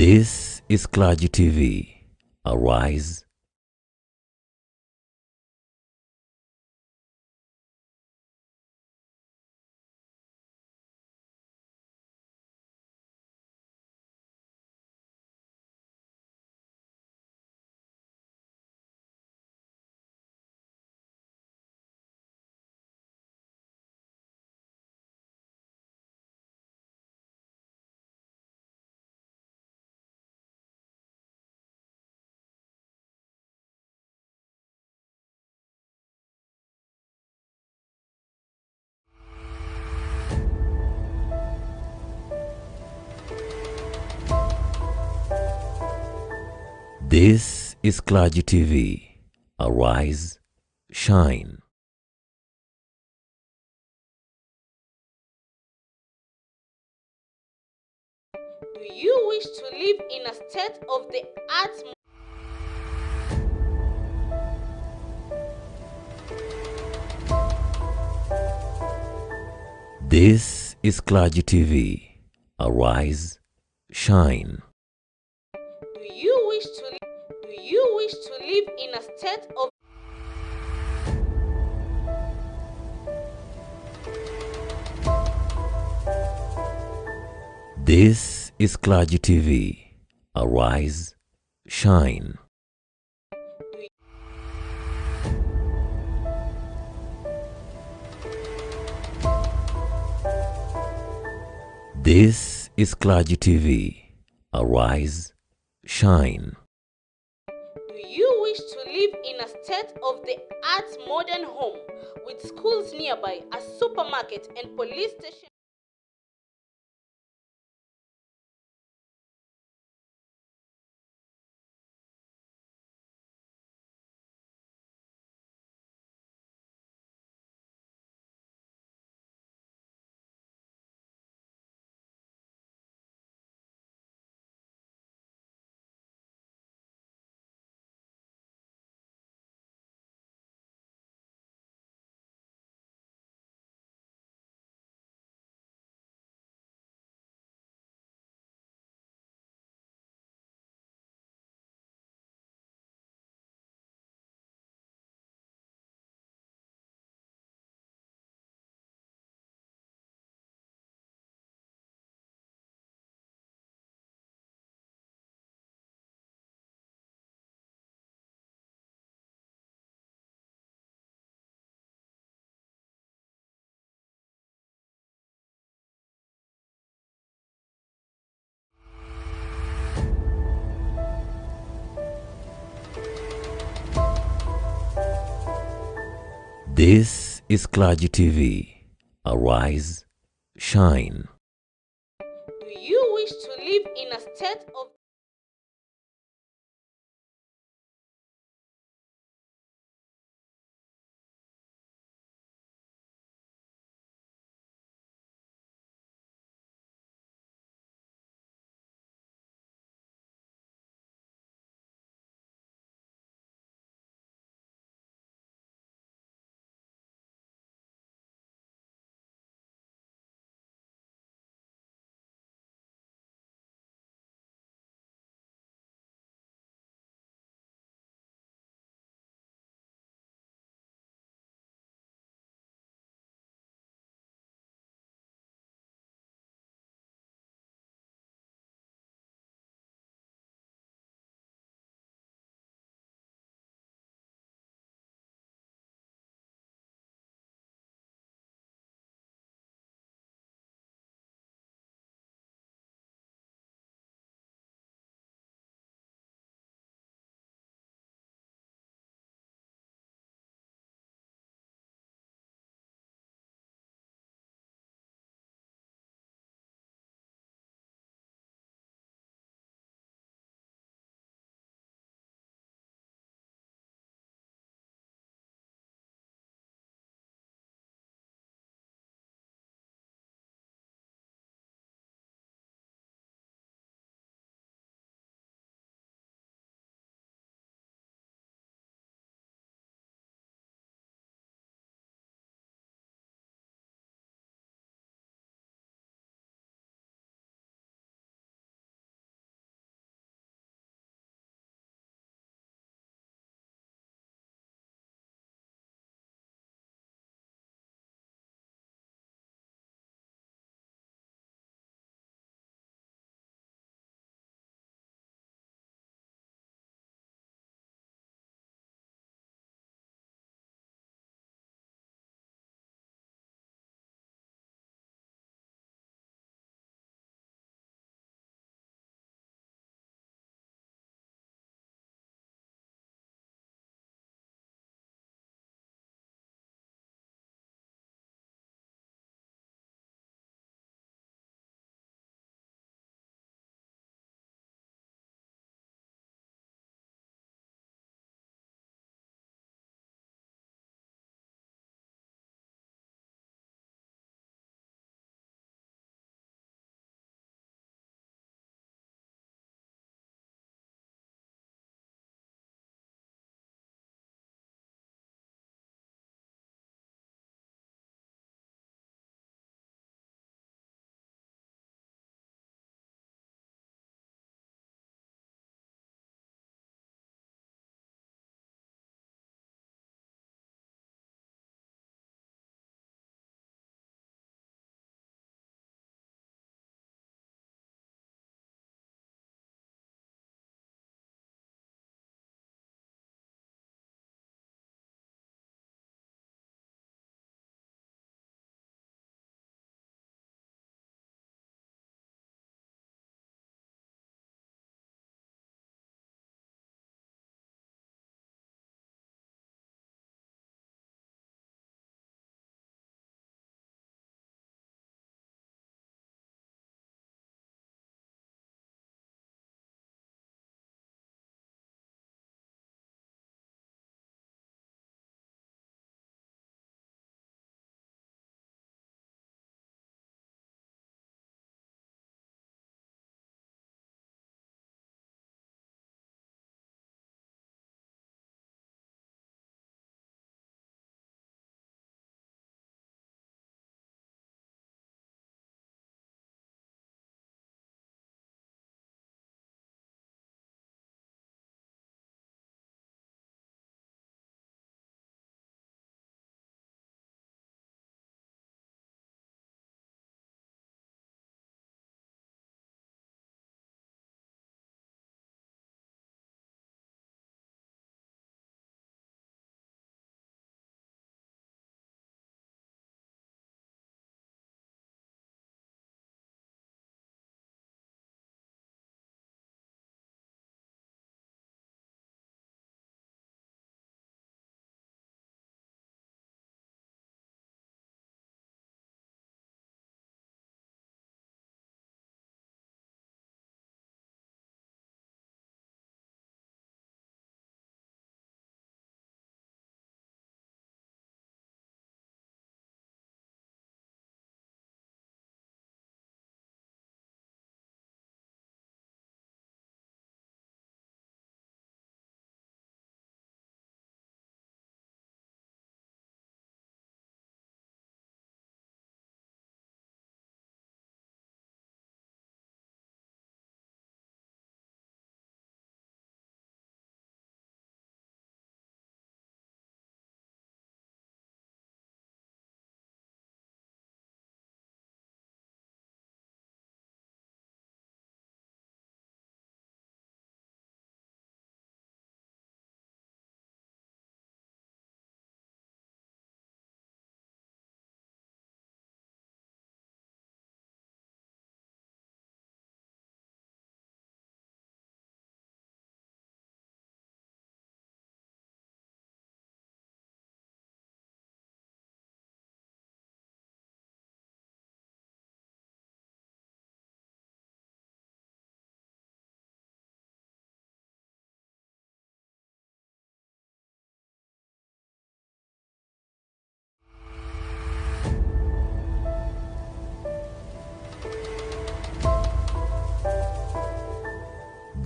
This is Clergy TV. Arise. This is Clergy TV. Arise, shine. Do you wish to live in a state-of-the-art? This is Clergy TV. Arise, shine. Do you wish to live in a state of This is Clergy TV. Arise, shine. This is Clergy TV. Arise, shine. Do you wish to live in a state-of-the-art modern home with schools nearby, a supermarket and police station? This is Clergy TV. Arise, shine. Do you wish to live in a state of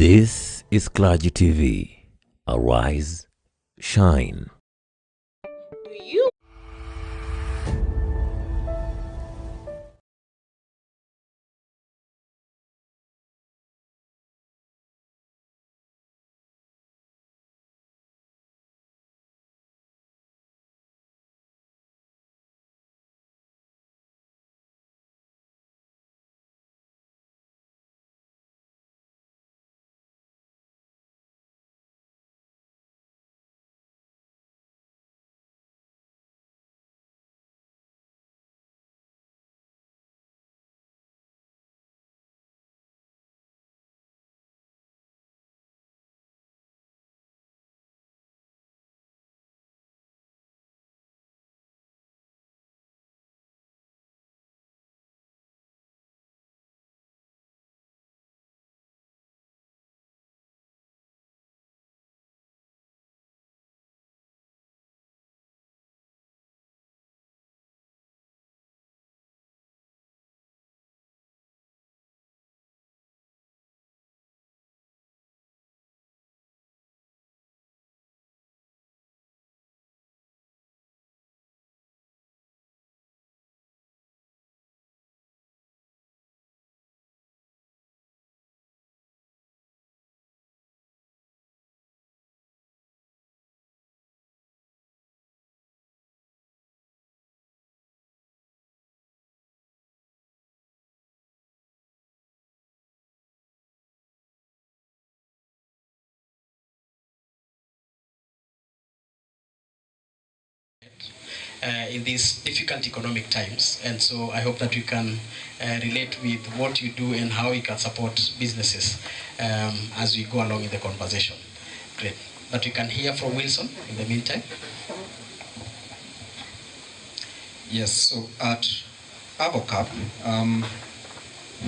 This is Clergy TV. Arise, shine. Do you in these difficult economic times. And so I hope that you can relate with what you do and how you can support businesses as we go along in the conversation. Great. But we can hear from Wilson in the meantime. Yes, so at Avocap,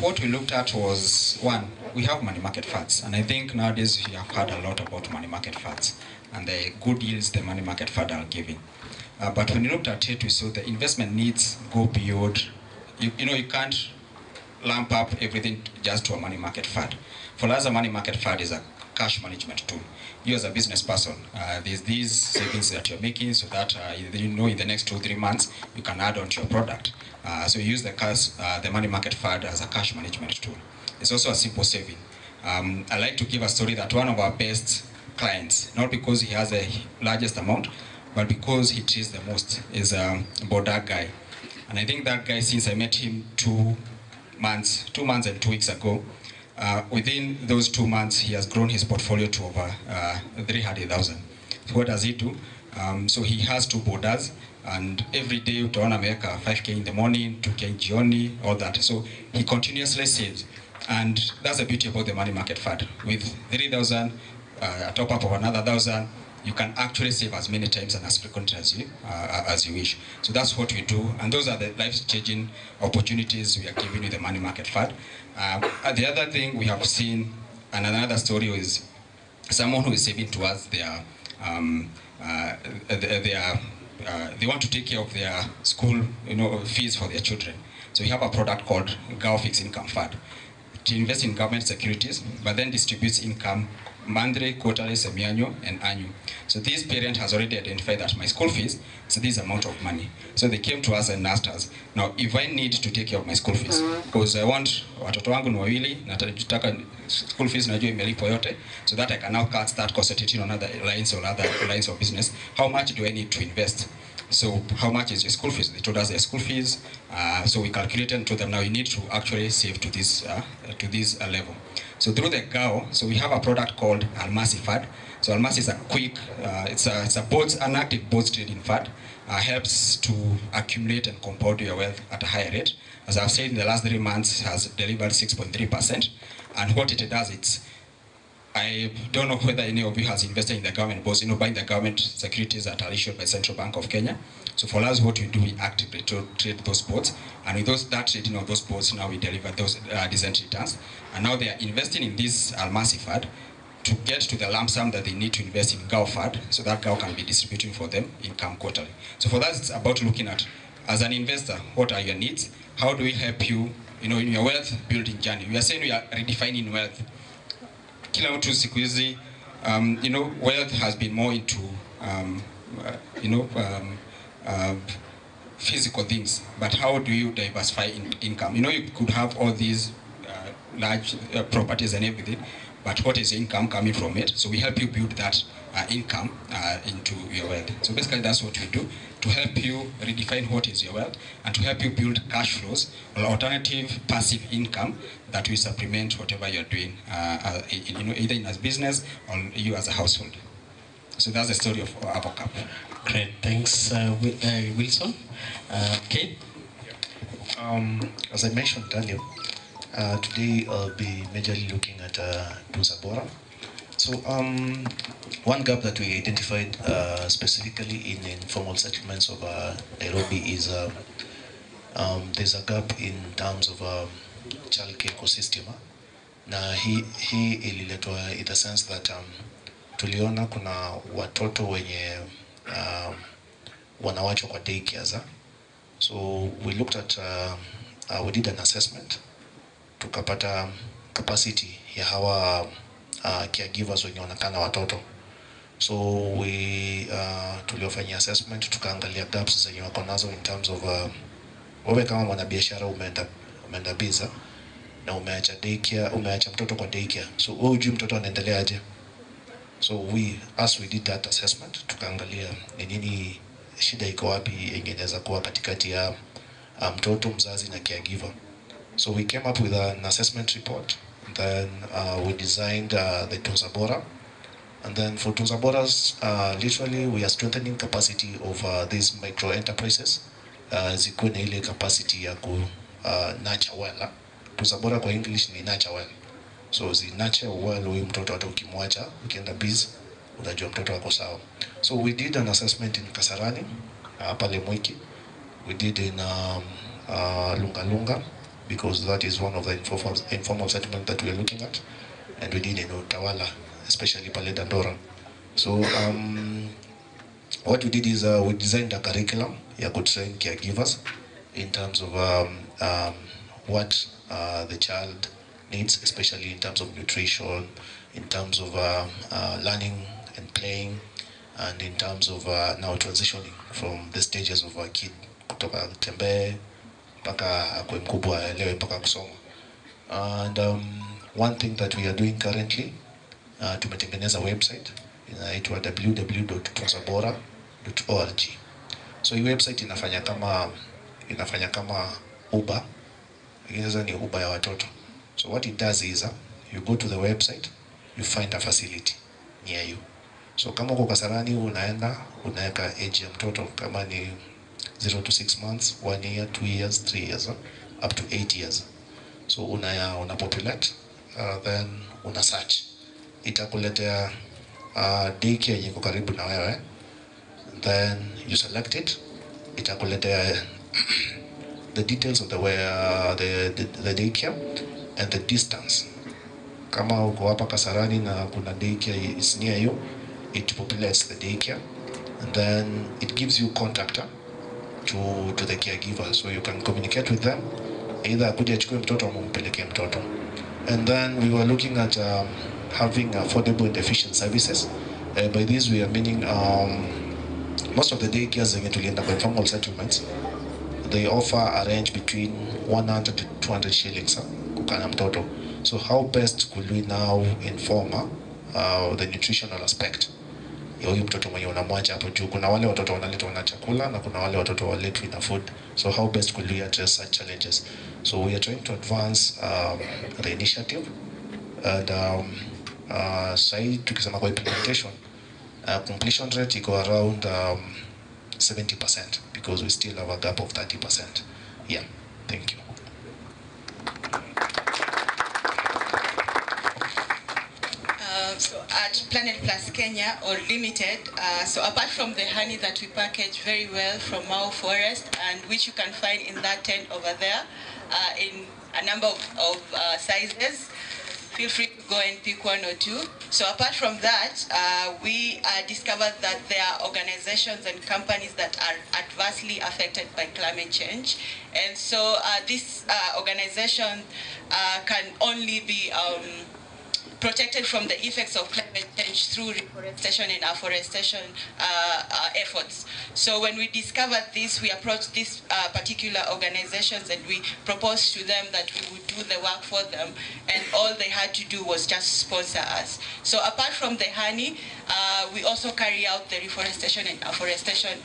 what we looked at was, one, we have money market funds, and I think nowadays we have heard a lot about money market funds and the good yields the money market fund are giving. But when you looked at it, we saw the investment needs go beyond, you can't lump up everything just to a money market fund. For us, a money market fund is a cash management tool. You as a business person, there's these savings that you're making so that in the next 2-3 months you can add on to your product. So you use the money market fund as a cash management tool. It's also a simple saving. I like to give a story that one of our best clients, not because he has the largest amount, but because he treats the most, is about that guy. And I think that guy, since I met him 2 months and 2 weeks ago, within those 2 months, he has grown his portfolio to over 300,000. So what does he do? So he has 2 borders, and every day utaona ameweka 5k in the morning, 2k jioni, all that. So he continuously saves. And that's the beauty about the money market fund. With 3,000, a top up of another 1,000, you can actually save as many times and as frequently as you wish. So that's what we do, and those are the life-changing opportunities we are giving with the money market fund. The other thing we have seen, and another story is someone who is saving towards they want to take care of their school, fees for their children. So we have a product called Gao Fixed Income Fund. It invests in government securities, but then distributes income monthly, quarterly, semi-annual, and annual. So this parent has already identified that my school fees is this amount of money. So they came to us and asked us, now if I need to take care of my school fees, because I want watoto wangu ni wawili, nataka school fees najua imelipwa yote, so that I can now start concentrating on other lines or other lines of business, how much do I need to invest? So how much is your school fees? They told us their school fees. So we calculated and told them, now you need to actually save to this level. So through the GAO, so we have a product called Almasi Fund. So Almasi is a quick, it's an active board trading fund. Helps to accumulate and compound your wealth at a higher rate. As I've said, in the last 3 months has delivered 6.3%. And what it does, I don't know whether any of you has invested in the government bonds, buying the government securities that are issued by Central Bank of Kenya. So for us, what we do, we actively trade those bonds. And with that trading of those bonds, now we deliver those decent returns. And now they are investing in this Almasi Fund to get to the lump sum that they need to invest in GAO Fund, so that GAO can be distributing for them income quarterly. So for that, it's about looking at, as an investor, what are your needs? How do we help you, in your wealth building journey? We are saying we are redefining wealth. kila mtu siku hizi, wealth has been more into physical things, but how do you diversify income? You could have all these large properties and everything, but what is income coming from it? So we help you build that income into your wealth. So basically that's what we do, to help you redefine what is your wealth and to help you build cash flows or alternative passive income that will supplement whatever you're doing, either in as business or you as a household. So that's the story of Avocap. Great, thanks, Wilson. Kate? As I mentioned earlier, today I'll be majorly looking at Tunza Bora. So one gap that we identified specifically in informal settlements of Nairobi is there's a gap in terms of child care ecosystem. Na hii ililetwa in the sense that tuliona kuna watoto wenye wanawachwa kwa daycares. So we looked at, we did an assessment, tukapata capacity ya hawa caregivers wenye wanakana watoto. So we tuliofanya assessment, tukaangalia gaps zenye wako nazo in terms of wewe kama mwanabiashara umeenda biza na umeacha daycare, umeacha mtoto kwa daycare. So wewe hujui mtoto anaendelea aje. So we did that assessment, tukaangalia ni nini shida iko wapi ingeweza kuwa katikati ya mtoto, mzazi na caregiver. So we came up with an assessment report. Then we designed the Tunza Bora. And then for Tunza Boras, literally we are strengthening capacity of these micro enterprises. Zikuwe na ile capacity ya ku nurture well. Tunza Bora kwa English ni nurture well. So zi nurture well huyu mtoto hata ukimwacha, ukienda biz, unajua mtoto wako sawa. So we did an assessment in Kasarani, pale Mwiki. We did in Lunga Lunga, because that is one of the informal settlement that we are looking at. And we did in Utawala, especially pale Dandora. So what we did is we designed a curriculum ya could train caregivers in terms of what the child needs, especially in terms of nutrition, in terms of learning and playing, and in terms of now transitioning from the stages of a kid kutoka tembee mpaka akwe mkubwa elewe mpaka kusoma. And one thing that we are doing currently, tumetengeneza website inaitwa www.tunzabora.org. So hii website inafanya kama Uber, inaweza ni Uber ya watoto. So what it does is you go to the website, you find a facility near you. So kama uko Kasarani unaweka age ya mtoto kama ni 0 to 6 months, 1 year, 2 years, 3 years, up to 8 years. So una populate, then una search. Itakuletea daycare yenye iko karibu na wewe. Then you select it. Itakuletea the details of the daycare and the distance. Kama uko hapa Kasarani na kuna daycare is near you, it populates the daycare, and then it gives you contact to the caregiver, so you can communicate with them, either kuja achukue mtoto ama umpeleke mtoto. And then we were looking at having affordable and efficient services. By this we are meaning most of the daycares zenye tulienda kwa informal settlements, they offer a range between 100 to 200 shillings kukana mtoto. So how best could we now inform the nutritional aspect ya huyu mtoto mwenye unamwacha hapo juu? Kuna wale watoto wanaletwa na chakula na kuna wale watoto waletwi na food. So how best could we address such challenges? So we are trying to advance the initiative, and sai tukisema kwa implementation, completion rate iko around 70%, because we still have a gap of 30%. Yeah, thank you. So at Planet Plus Kenya or Limited, so apart from the honey that we package very well from Mao Forest, and which you can find in that tent over there in a number of sizes, feel free to go and pick one or two. So apart from that, we discovered that there are organizations and companies that are adversely affected by climate change. And so this organization can only be protected from the effects of climate change through reforestation and afforestation efforts. So when we discovered this, we approached these particular organizations and we proposed to them that we would do the work for them, and all they had to do was just sponsor us. So apart from the honey, we also carry out the reforestation and afforestation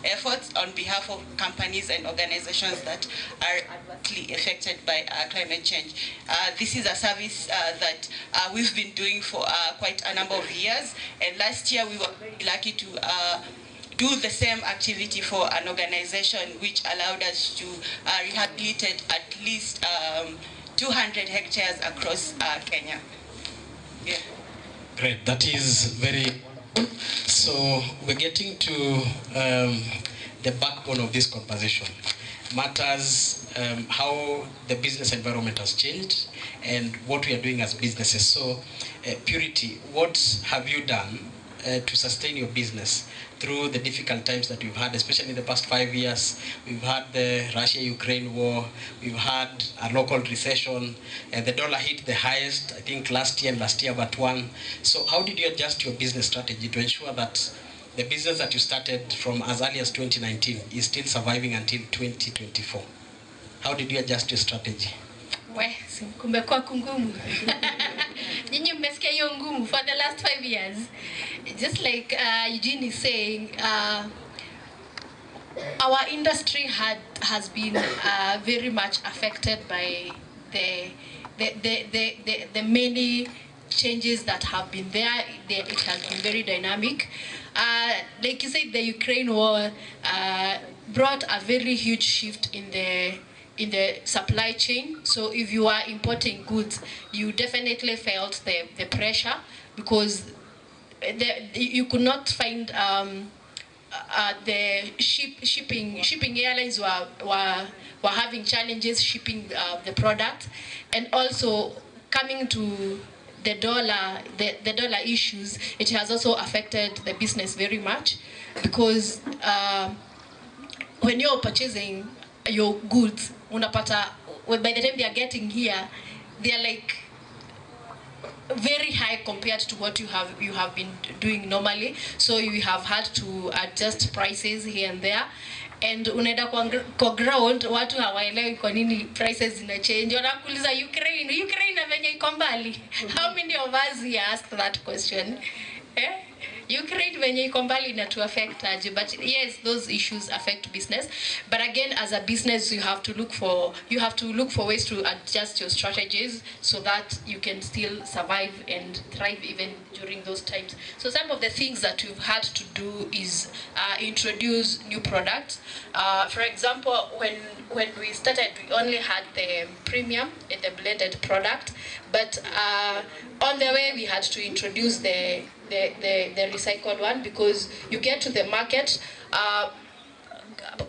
efforts on behalf of companies and organizations that are adversely affected by climate change. This is a service that we've been doing for quite a number of years, and last year we were very lucky to do the same activity for an organization which allowed us to rehabilitate at least 200 hectares across Kenya. Yeah. Great, that is very wonderful. So we're getting to the backbone of this conversation. Matters how the business environment has changed and what we are doing as businesses. So Purity, what have you done to sustain your business through the difficult times that we've had, especially in the past 5 years? We've had the Russia-Ukraine war, we've had a local recession, and the dollar hit the highest, I think last year and last year but one. So how did you adjust your business strategy to ensure that the business that you started from as early as 2019 is still surviving until 2024? How did you adjust your strategy? Kumekuwa kungumu. Nyinyi mmesikia hiyo ngumu for the last 5 years. Just like Eugene is saying, our industry has been very much affected by the many changes that have been there. It has been very dynamic. Like you said, the Ukraine war brought a very huge shift in the supply chain. So if you are importing goods, you definitely felt the pressure, because you could not find the shipping airlines were having challenges shipping the product, and also coming to the dollar issues. It has also affected the business very much, because when you're purchasing your goods, unapata, by the time they are getting here, they are like very high compared to what you have been doing normally. So you have had to adjust prices here and there, and unaenda kwa ground, watu hawaelewi kwa nini prices zina change. Wanakuuliza Ukraine na venye iko mbali. How many of us here ask that question? Ukraine venye iko mbali na to affect aje. But yes, those issues affect business. But again, as a business, you have to look for ways to adjust your strategies so that you can still survive and thrive even during those times. So some of the things that we've had to do is introduce new products. For example, when we started, we only had the premium and the blended product, but on the way we had to introduce the recycled one, because you get to the market,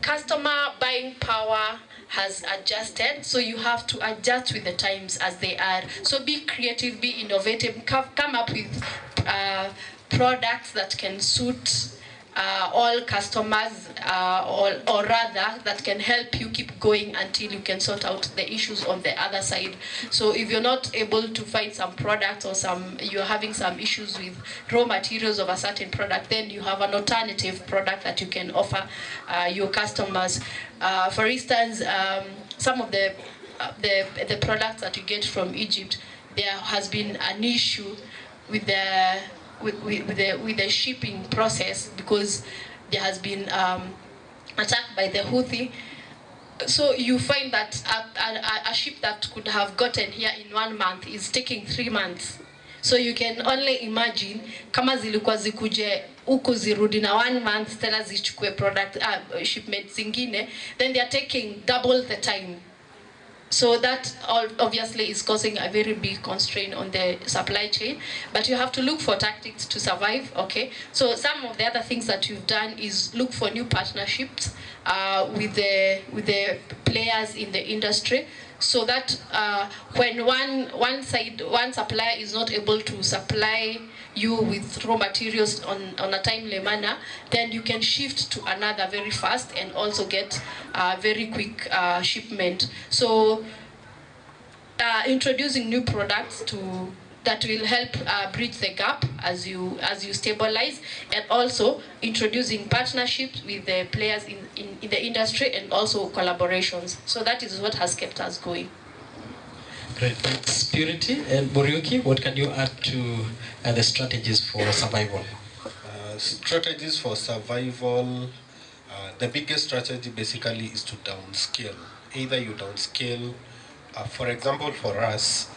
customer buying power has adjusted, so you have to adjust with the times as they are. So be creative, be innovative, come up with products that can suit all customers, or rather that can help you keep going until you can sort out the issues on the other side. So if you're not able to find some product, or you're having some issues with raw materials of a certain product, then you have an alternative product that you can offer your customers. For instance, some of the products that you get from Egypt, there has been an issue with the shipping process, because there has been attack by the Houthi. So you find that a ship that could have gotten here in 1 month is taking 3 months. So you can only imagine kama zilikuwa zikuje huku zirudi na 1 month tena zichukue product shipments zingine, then they are taking double the time. So that obviously is causing a very big constraint on the supply chain, but you have to look for tactics to survive, okay? So some of the other things that you've done is look for new partnerships with the players in the industry, so that when one supplier is not able to supply you with raw materials on a timely manner, then you can shift to another very fast and also get very quick shipment. So introducing new products to that will help bridge the gap as you stabilize, and also introducing partnerships with the players in the industry, and also collaborations. So that is what has kept us going. Great, thanks, Purity. And Muriuki, what can you add to the strategies for survival? Strategies for survival, the biggest strategy basically is to downscale. Either you downscale, for example, for us,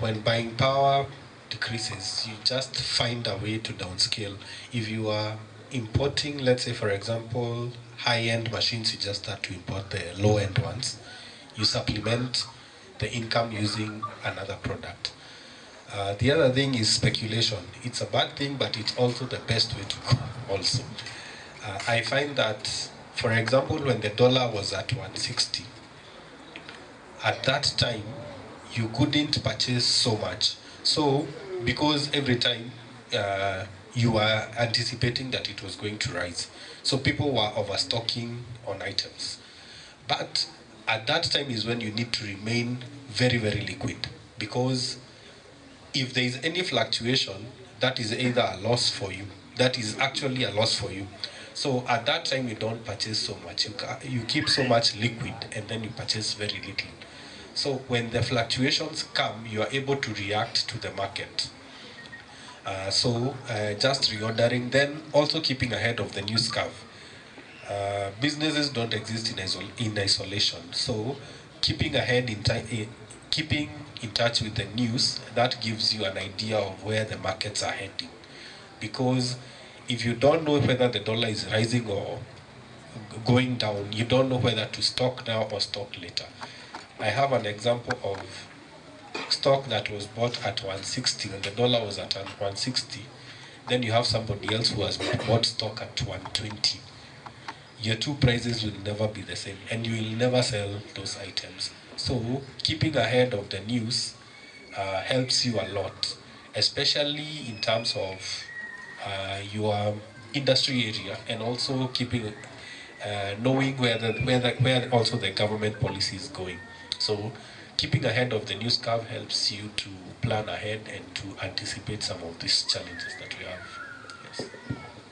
when buying power decreases, you just find a way to downscale. If you are importing, let's say, for example, high-end machines, you just start to import the low-end ones. You supplement the income using another product. The other thing is speculation. It's a bad thing, but it's also the best way to go also. I find that, for example, when the dollar was at 160, at that time, you couldn't purchase so much. So, because every time you were anticipating that it was going to rise, so people were overstocking on items. But at that time is when you need to remain very, very liquid, because if there is any fluctuation, that is either a loss for you. That is actually a loss for you. So at that time, you don't purchase so much. You keep so much liquid, and then you purchase very little. So when the fluctuations come, you are able to react to the market. Just reordering, then also keeping ahead of the news curve. Businesses don't exist in isolation. So keeping ahead keeping in touch with the news, that gives you an idea of where the markets are heading. Because if you don't know whether the dollar is rising or going down, you don't know whether to stock now or stock later. I have an example of stock that was bought at 160 when the dollar was at 160. Then you have somebody else who has bought stock at 120. Your two prices will never be the same, and you will never sell those items. So keeping ahead of the news helps you a lot, especially in terms of your industry area, and also keeping knowing where also the government policy is going. So keeping ahead of the news curve helps you to plan ahead and to anticipate some of these challenges that we have. Yes.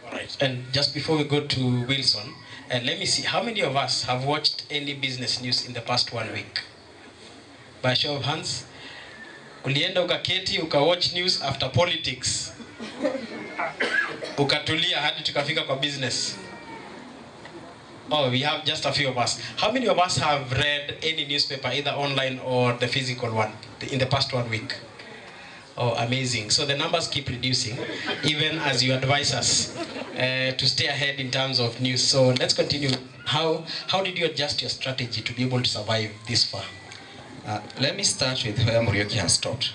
All right. And just before we go to Wilson, let me see, how many of us have watched any business news in the past 1 week? By show of hands. Ulienda ukaketi ukawatch news after politics. Ukatulia hadi tukafika kwa business. Oh, we have just a few of us. How many of us have read any newspaper, either online or the physical one, in the past 1 week? Oh, amazing. So the numbers keep reducing, even as you advise us to stay ahead in terms of news. So let's continue. How did you adjust your strategy to be able to survive this far? Let me start with where Muriuki has stopped,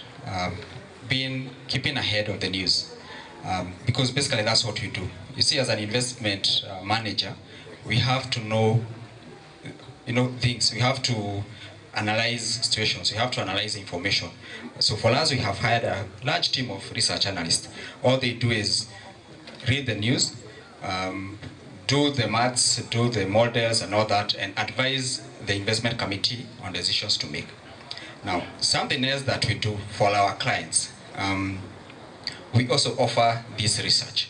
keeping ahead of the news, because basically that's what we do. You see, as an investment manager, we have to know, things. We have to analyze situations. We have to analyze information. So for us, we have hired a large team of research analysts. All they do is read the news, do the maths, do the models and all that, and advise the investment committee on decisions to make. Now, something else that we do for our clients, we also offer this research.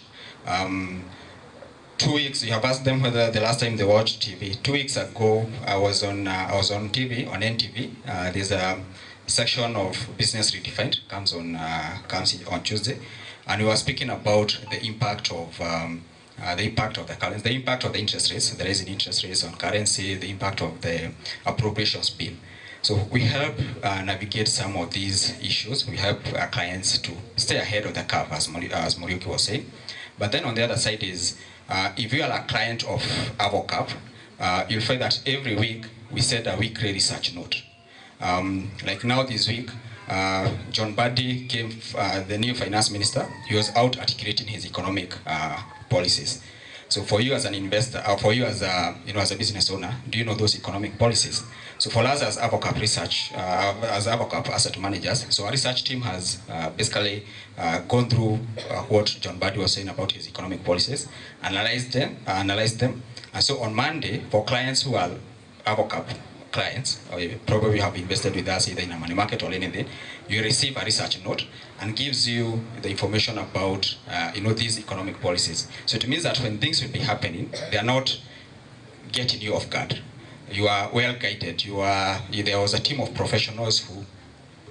2 weeks, you have asked them whether the last time they watched TV. 2 weeks ago, I was on TV, on NTV. There's a section of Business Redefined, comes on Tuesday, and we were speaking about the impact of the currency, the impact of the interest rates, the rise in interest rates on currency, the impact of the appropriations bill. So we help navigate some of these issues. We help our clients to stay ahead of the curve, as Muriuki was saying. But then on the other side is, if you are a client of AvoCap, you'll find that every week we send a weekly research note. Like now this week, John Buddy came, the new finance minister. He was out articulating his economic policies. So for you as an investor, or for you as a business owner, do you know those economic policies? So for us as AvoCap research, as AvoCap asset managers, so our research team has basically gone through what John Buddy was saying about his economic policies, analyzed them, and so on Monday, for clients who are AvoCap clients, or you probably have invested with us either in a money market or anything, you receive a research note and gives you the information about these economic policies. So it means that when things will be happening, they are not getting you off guard. You are well guided. There was a team of professionals who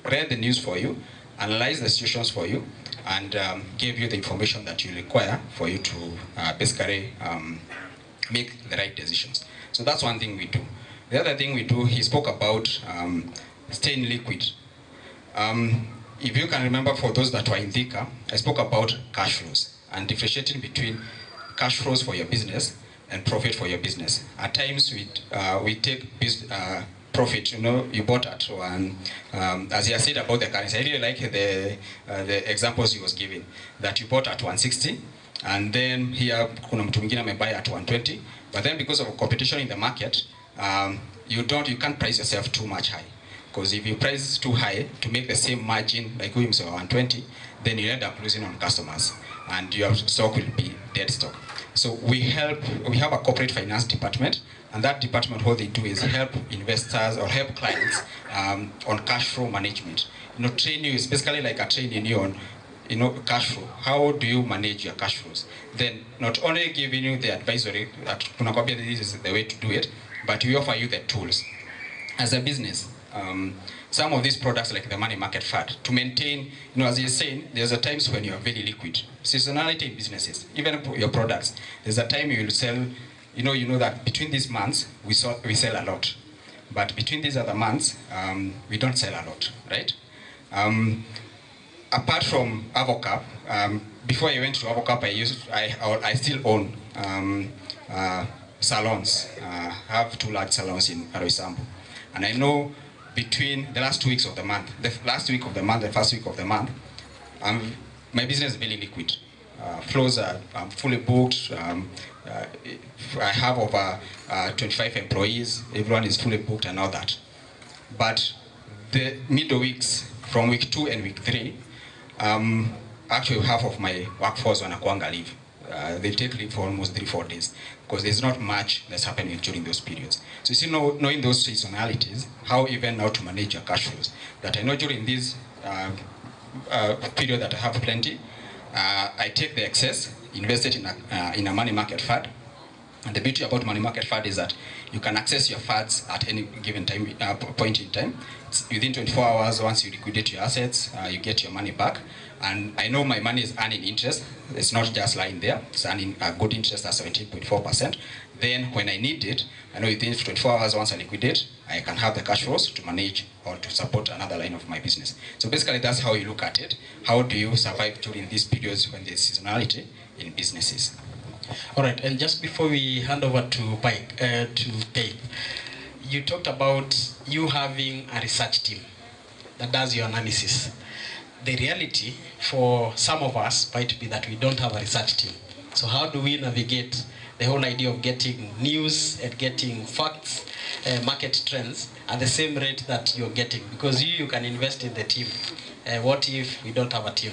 read the news for you, analyzed the situations for you, and gave you the information that you require for you to basically make the right decisions. So that's one thing we do. The other thing we do, he spoke about staying liquid. If you can remember, for those that were in Thika, I spoke about cash flows and differentiating between cash flows for your business and profit for your business. At times we take profit, you bought at one, as he has said about the currency. I really like the examples he was giving, that you bought at 160, and then here kuna mtu mwingine amebuy at 120, but then because of competition in the market, you can't price yourself too much high. Because if you price too high to make the same margin like we say 120, then you end up losing on customers, and your stock will be dead stock. So we have a corporate finance department, and that department, what they do is help investors or help clients on cash flow management. Train you is basically like a training you on cash flow. How do you manage your cash flows? Then not only giving you the advisory that this is the way to do it, but we offer you the tools. As a business, some of these products like the money market fund, to maintain, as you're saying, there's a times when you are very liquid. Seasonality in businesses, even your products, there's a time you will sell, you know that between these months, we sell a lot. But between these other months, we don't sell a lot, right? Apart from Avocap, before I went to Avocap, I still own salons. I have 2 large salons in Aroisambu. And I know between the last 2 weeks of the month, the last week of the month, the first week of the month, my business is very liquid. Flows are fully booked. I have over 25 employees. Everyone is fully booked and all that. But the middle weeks, from week 2 and week 3, actually half of my workforce wanakuanga leave. They take leave for almost 3-4 days because there's not much that's happening during those periods. So you see, knowing those seasonalities, how even now to manage your cash flows. That I know during this period that I have plenty, I take the excess, invest it in a money market fund. And the beauty about money market fund is that you can access your funds at any given time, point in time. It's within 24 hours, once you liquidate your assets, you get your money back. And I know my money is earning interest. It's not just lying there. It's earning a good interest at 17.4%. Then when I need it, I know within 24 hours, once I liquidate, I can have the cash flows to manage or to support another line of my business. So basically, that's how you look at it. How do you survive during these periods when there's seasonality in businesses? All right, and just before we hand over to Pay, you talked about you having a research team that does your analysis. The reality for some of us might be that we don't have a research team. So how do we navigate the whole idea of getting news and getting facts, market trends at the same rate that you're getting? Because you can invest in the team. What if we don't have a team?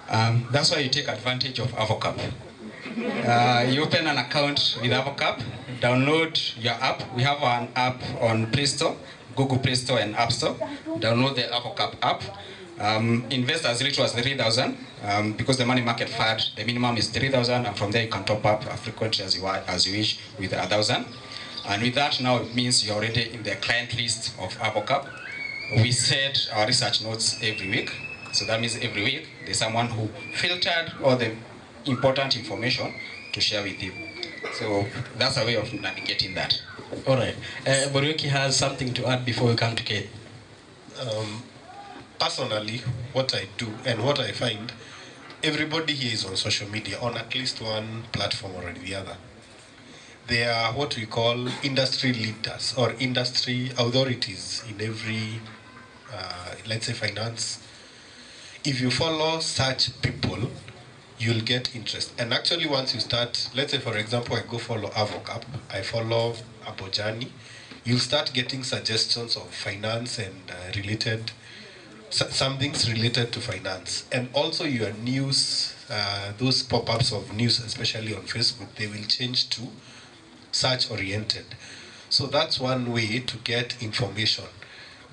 That's why you take advantage of Avocap. You open an account with Avocap, download your app. We have an app on Play Store, Google Play Store and App Store. Download the Avocap app. Invest as little as 3,000 because the money market fund, the minimum is 3,000, and from there you can top up frequently as you wish with 1,000. And with that, now it means you're already in the client list of Avocap. We set our research notes every week. So that means every week there's someone who filtered all the important information to share with you. So that's a way of navigating that. All right. Borioki has something to add before we come to Kate. Personally, what I do and what I find, everybody here is on social media on at least one platform or the other. They are what we call industry leaders or industry authorities in every, let's say, finance. If you follow such people, you'll get interest. And actually, once you start, let's say, for example, I go follow Avocap, I follow Abojani, you'll start getting suggestions of finance and related, some things related to finance. And also your news, those pop-ups of news, especially on Facebook, they will change to search-oriented. So that's one way to get information.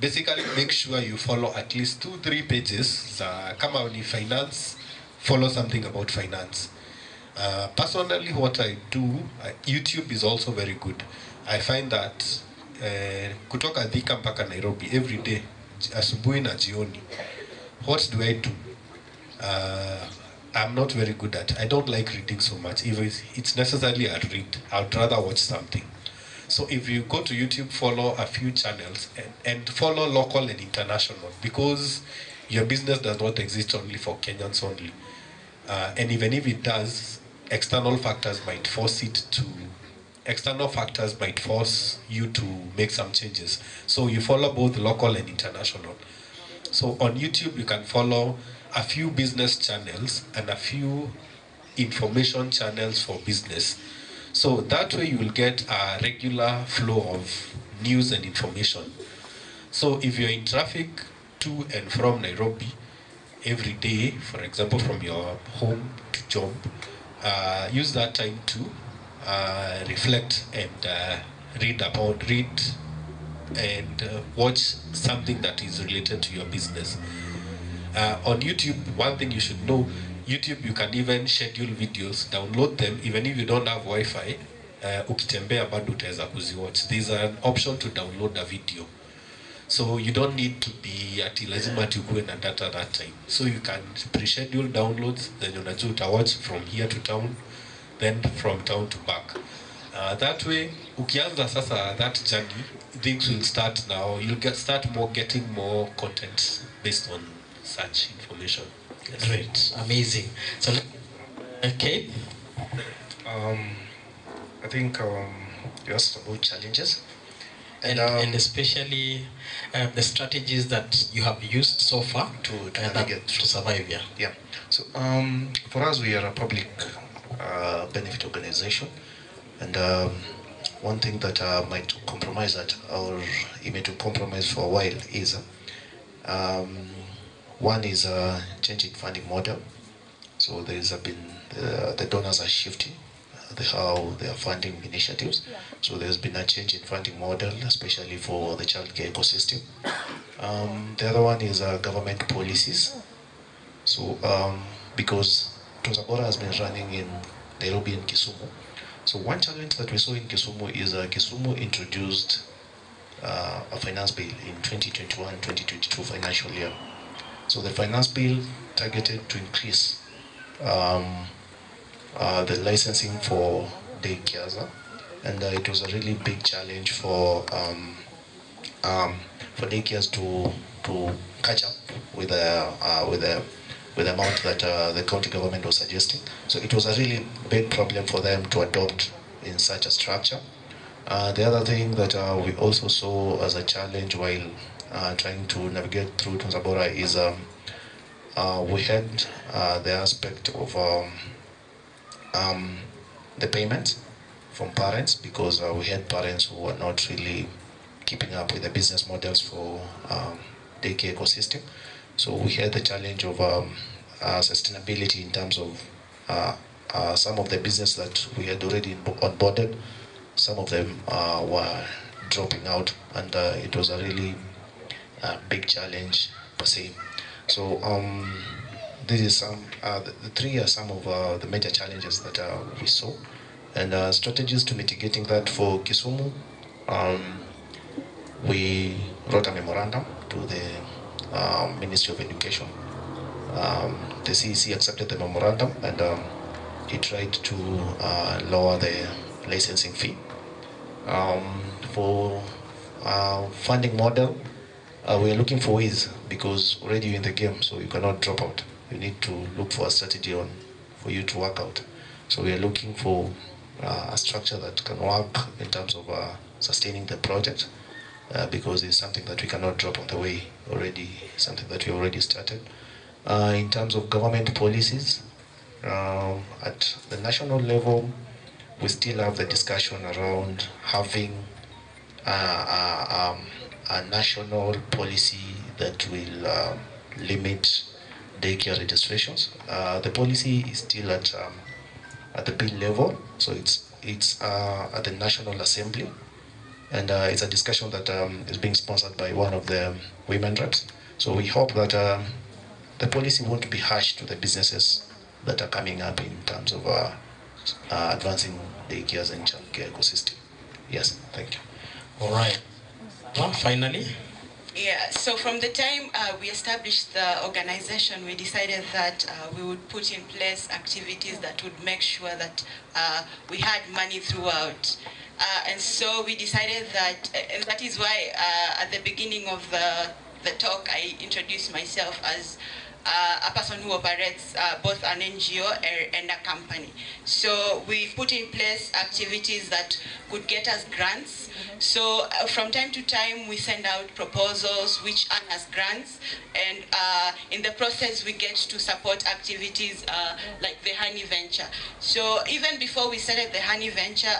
Basically, make sure you follow at least 2-3 pages. Kama ni finance, follow something about finance. Personally, what I do, YouTube is also very good. I find that kutoka Thika mpaka Nairobi every day, asubuhi na jioni. What do I do? I'm not very good at. I don't like reading so much. If it's necessarily I read, I'd rather watch something. So if you go to YouTube, follow a few channels and follow local and international, because your business does not exist only for Kenyans only. And even if it does, external factors might force you to make some changes. So you follow both local and international. So on YouTube, you can follow a few business channels and a few information channels for business. So that way you will get a regular flow of news and information. So if you're in traffic to and from Nairobi every day, for example, from your home to job, use that time to reflect and read and watch something that is related to your business. On YouTube, one thing you should know, YouTube, you can even schedule videos, download them, even if you don't have Wi-Fi, ukitembea bado utaweza kuziwatch. There's an option to download a video. So you don't need to be ati lazima ati ukuwe na data that time. So you can pre-schedule downloads, then unajua utawatch from here to town, then from town to back. That way, ukianza sasa that journey, things will start now. You'll start getting more content based on such information. Yes. Great, amazing. So, okay. I think you asked about challenges. And especially the strategies that you have used so far to navigate to survive. Yeah. So for us, we are a public benefit organization, and one thing that might compromise that, or it may to compromise for a while, is one is a change in funding model. So there's been the donors are shifting how they are funding initiatives. So there's been a change in funding model, especially for the childcare ecosystem. The other one is government policies. So because Tunzabora has been running in Nairobi and Kisumu. So one challenge that we saw in Kisumu is Kisumu introduced a finance bill in 2021-2022 financial year. So the finance bill targeted to increase the licensing for daycares, and it was a really big challenge for daycares to catch up with the amount that the county government was suggesting. So it was a really big problem for them to adopt in such a structure. The other thing that we also saw as a challenge while trying to navigate through Tunzabora is we had the aspect of the payment from parents, because we had parents who were not really keeping up with the business models for daycare ecosystem. So we had the challenge of sustainability in terms of some of the business that we had already onboarded. Some of them were dropping out, and it was a really big challenge per se. So this is the three are some of the major challenges that we saw, and strategies to mitigating that for Kisumu. We wrote a memorandum to the Ministry of Education. The CEC accepted the memorandum, and he tried to lower the licensing fee. For funding model, we are looking for ways, because already you're in the game, so you cannot drop out. You need to look for a strategy for you to work out. So we are looking for a structure that can work in terms of sustaining the project, because it's something that we cannot drop on the way, already something that we already started. In terms of government policies, at the national level, we still have the discussion around having a national policy that will limit daycare registrations. The policy is still at the bill level, so it's at the National Assembly. and it's a discussion that is being sponsored by one of the women reps. So we hope that the policy won't be harsh to the businesses that are coming up in terms of advancing daycares and childcare ecosystem. Yes, thank you. All right. Well, finally. Yeah, so from the time we established the organization, we decided that we would put in place activities that would make sure that we had money throughout. And so we decided that, and that is why at the beginning of the talk, I introduced myself as a person who operates both an NGO and a company. So we put in place activities that could get us grants. So from time to time, we send out proposals which earn us grants, and in the process, we get to support activities like the Honey Venture. So even before we started the Honey Venture,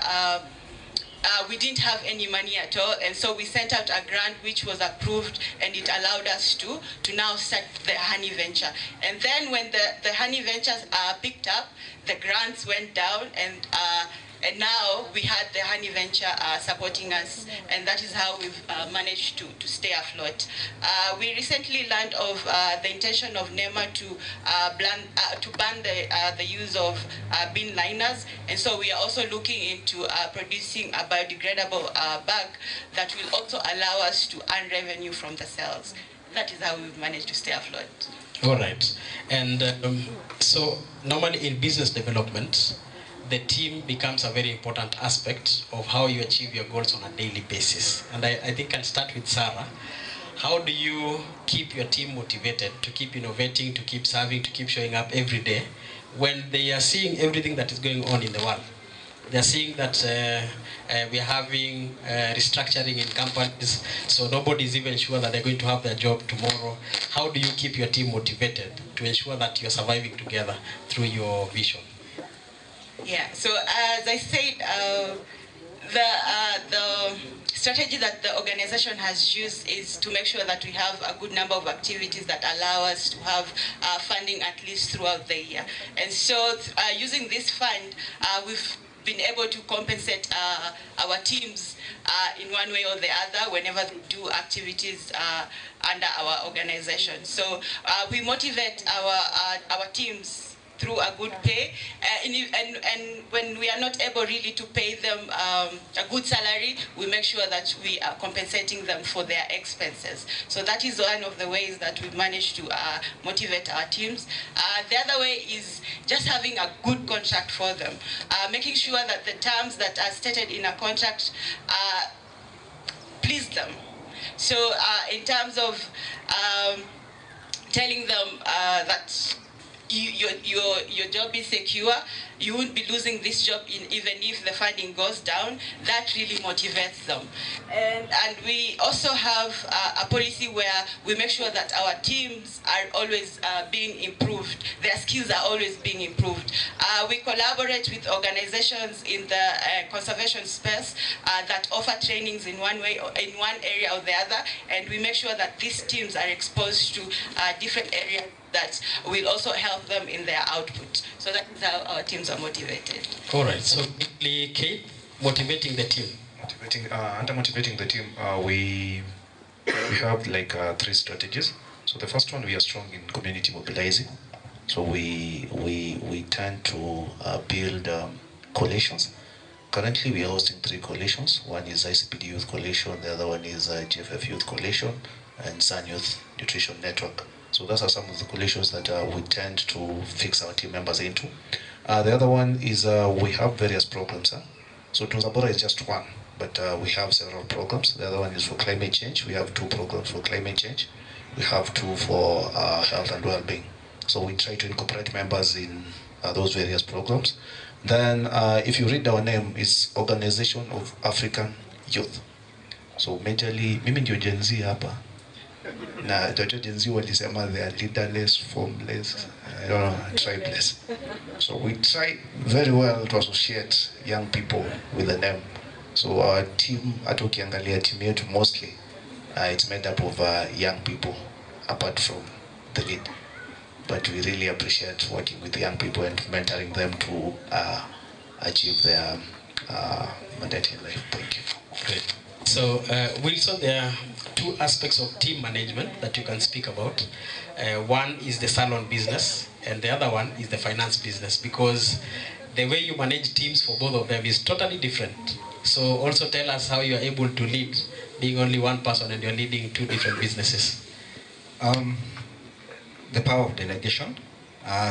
we didn't have any money at all, and so we sent out a grant which was approved, and it allowed us to now start the Honey Venture. And then when the Honey Venture picked up, the grants went down, and now we had the Honey Venture supporting us, and that is how we've managed to stay afloat. We recently learned of the intention of NEMA to ban the use of bin liners, and so we are also looking into producing a biodegradable bag that will also allow us to earn revenue from the sales. That is how we've managed to stay afloat. All right. And so normally in business development, the team becomes a very important aspect of how you achieve your goals on a daily basis. And I think I'll start with Sarah. How do you keep your team motivated to keep innovating, to keep serving, to keep showing up every day when they are seeing everything that is going on in the world? They are seeing that we are having restructuring in companies, so nobody is even sure that they're going to have their job tomorrow. How do you keep your team motivated to ensure that you're surviving together through your vision? Yeah, so as I said, the strategy that the organization has used is to make sure that we have a good number of activities that allow us to have funding at least throughout the year. And so using this fund, we've been able to compensate our teams in one way or the other whenever they do activities under our organization. So we motivate our teams through a good pay, and when we are not able really to pay them a good salary, we make sure that we are compensating them for their expenses. So that is one of the ways that we manage to motivate our teams. The other way is just having a good contract for them, making sure that the terms that are stated in a contract please them. So in terms of telling them that your job is secure, you won't be losing this job even if the funding goes down, that really motivates them. And we also have a policy where we make sure that our teams are always being improved. Their skills are always being improved. We collaborate with organizations in the conservation space that offer trainings in one way, or in one area or the other, and we make sure that these teams are exposed to different areas that will also help them in their output. So that is how our teams are motivated. All right, so Kate, motivating the team. Under motivating the team, we have like 3 strategies. So the first one, we are strong in community mobilizing. So we tend to build coalitions. Currently, we are hosting 3 coalitions. One is ICPD Youth Coalition, the other one is GFF Youth Coalition, and Sun Youth Nutrition Network. So those are some of the coalitions that we tend to fix our team members into. The other one is we have various programs. So Tunzabora is just one, but we have several programs. The other one is for climate change. We have 2 programs for climate change. We have 2 for health and well-being. So we try to incorporate members in those various programs. Then if you read our name, it's Organization of African Youth. So majorly, mimi ndio Gen Z hapa. Na Jojo Gen Z walisema they are leaderless, formless, tribeless. So we try very well to associate young people with the name. So our team, hata ukiangalia team yetu mostly, it's made up of young people, apart from the lead. But we really appreciate working with the young people and mentoring them to achieve their mandate in life. Thank you. Great. So, Wilson, there are two aspects of team management that you can speak about. One is the salon business, and the other one is the finance business, because the way you manage teams for both of them is totally different. So also tell us how you are able to lead, being only one person and you're leading two different businesses. The power of delegation.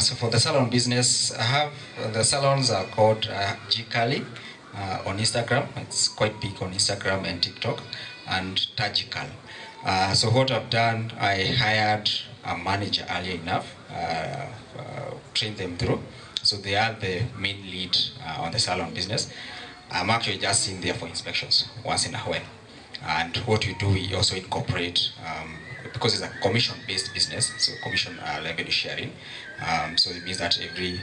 So for the salon business, I have the salons are called Gcali on Instagram. It's quite big on Instagram and TikTok, and Tagical. So what I've done, I hired a manager earlier enough, trained them through. So they are the main lead on the salon business. I'm actually just in there for inspections once in a while. And what we do, we also incorporate, because it's a commission-based business, so commission revenue sharing. So it means that every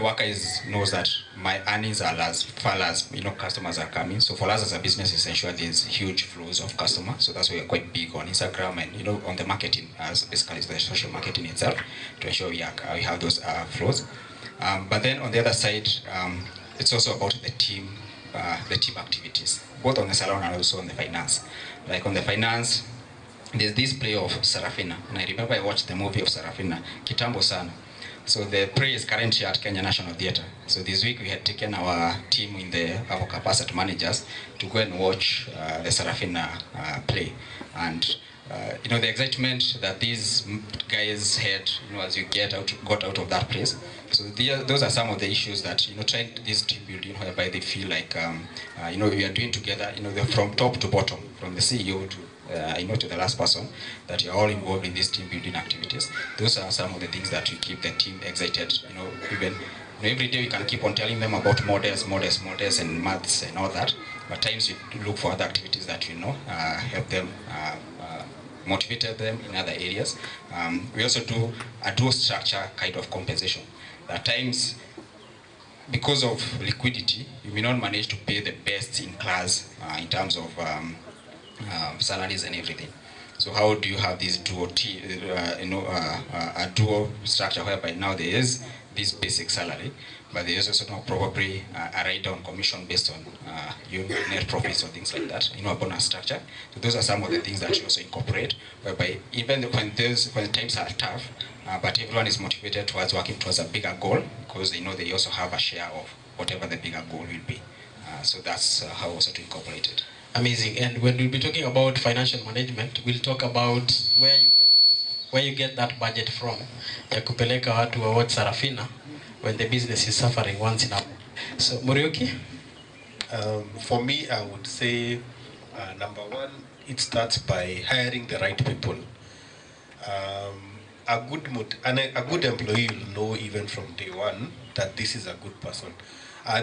worker knows that my earnings are as far as customers are coming. So for us as a business, it's ensure there's huge flows of customers. So that's why we're quite big on Instagram and on the marketing, as basically the social marketing itself, to ensure we have those flows. But then on the other side, it's also about the team activities, both on the salon and also on the finance. Like on the finance, there's this play of Sarafina, and I remember I watched the movie of Sarafina, Kitambo Sana. So the play is currently at Kenya National Theatre. So this week we had taken our team in the our capacity managers to go and watch the Sarafina play, and the excitement that these guys had, as you got out of that place. So those are some of the issues that trying this team building, whereby they feel like we are doing together. From top to bottom, from the CEO to to the last person, that you're all involved in these team building activities. Those are some of the things that we keep the team excited. Even every day we can keep on telling them about models and maths and all that. But times we look for other activities that help them. Motivated them in other areas. We also do a dual structure kind of compensation. At times, because of liquidity, you may not manage to pay the best in class in terms of salaries and everything. So how do you have this dual, a dual structure whereby now there is this basic salary, but there is also now probably a write on commission based on your net profits or things like that, a bonus structure. So those are some of the things that you also incorporate, whereby even when times are tough, but everyone is motivated towards working towards a bigger goal, because they know they also have a share of whatever the bigger goal will be. So that's how also to incorporate it. Amazing. And when we'll be talking about financial management, we'll talk about where you get that budget from. Ya kupeleka watu wa watch Sarafina when the business is suffering once in a while. So Muriuki? For me, I would say number one, it starts by hiring the right people. A good employee will know even from day one that this is a good person.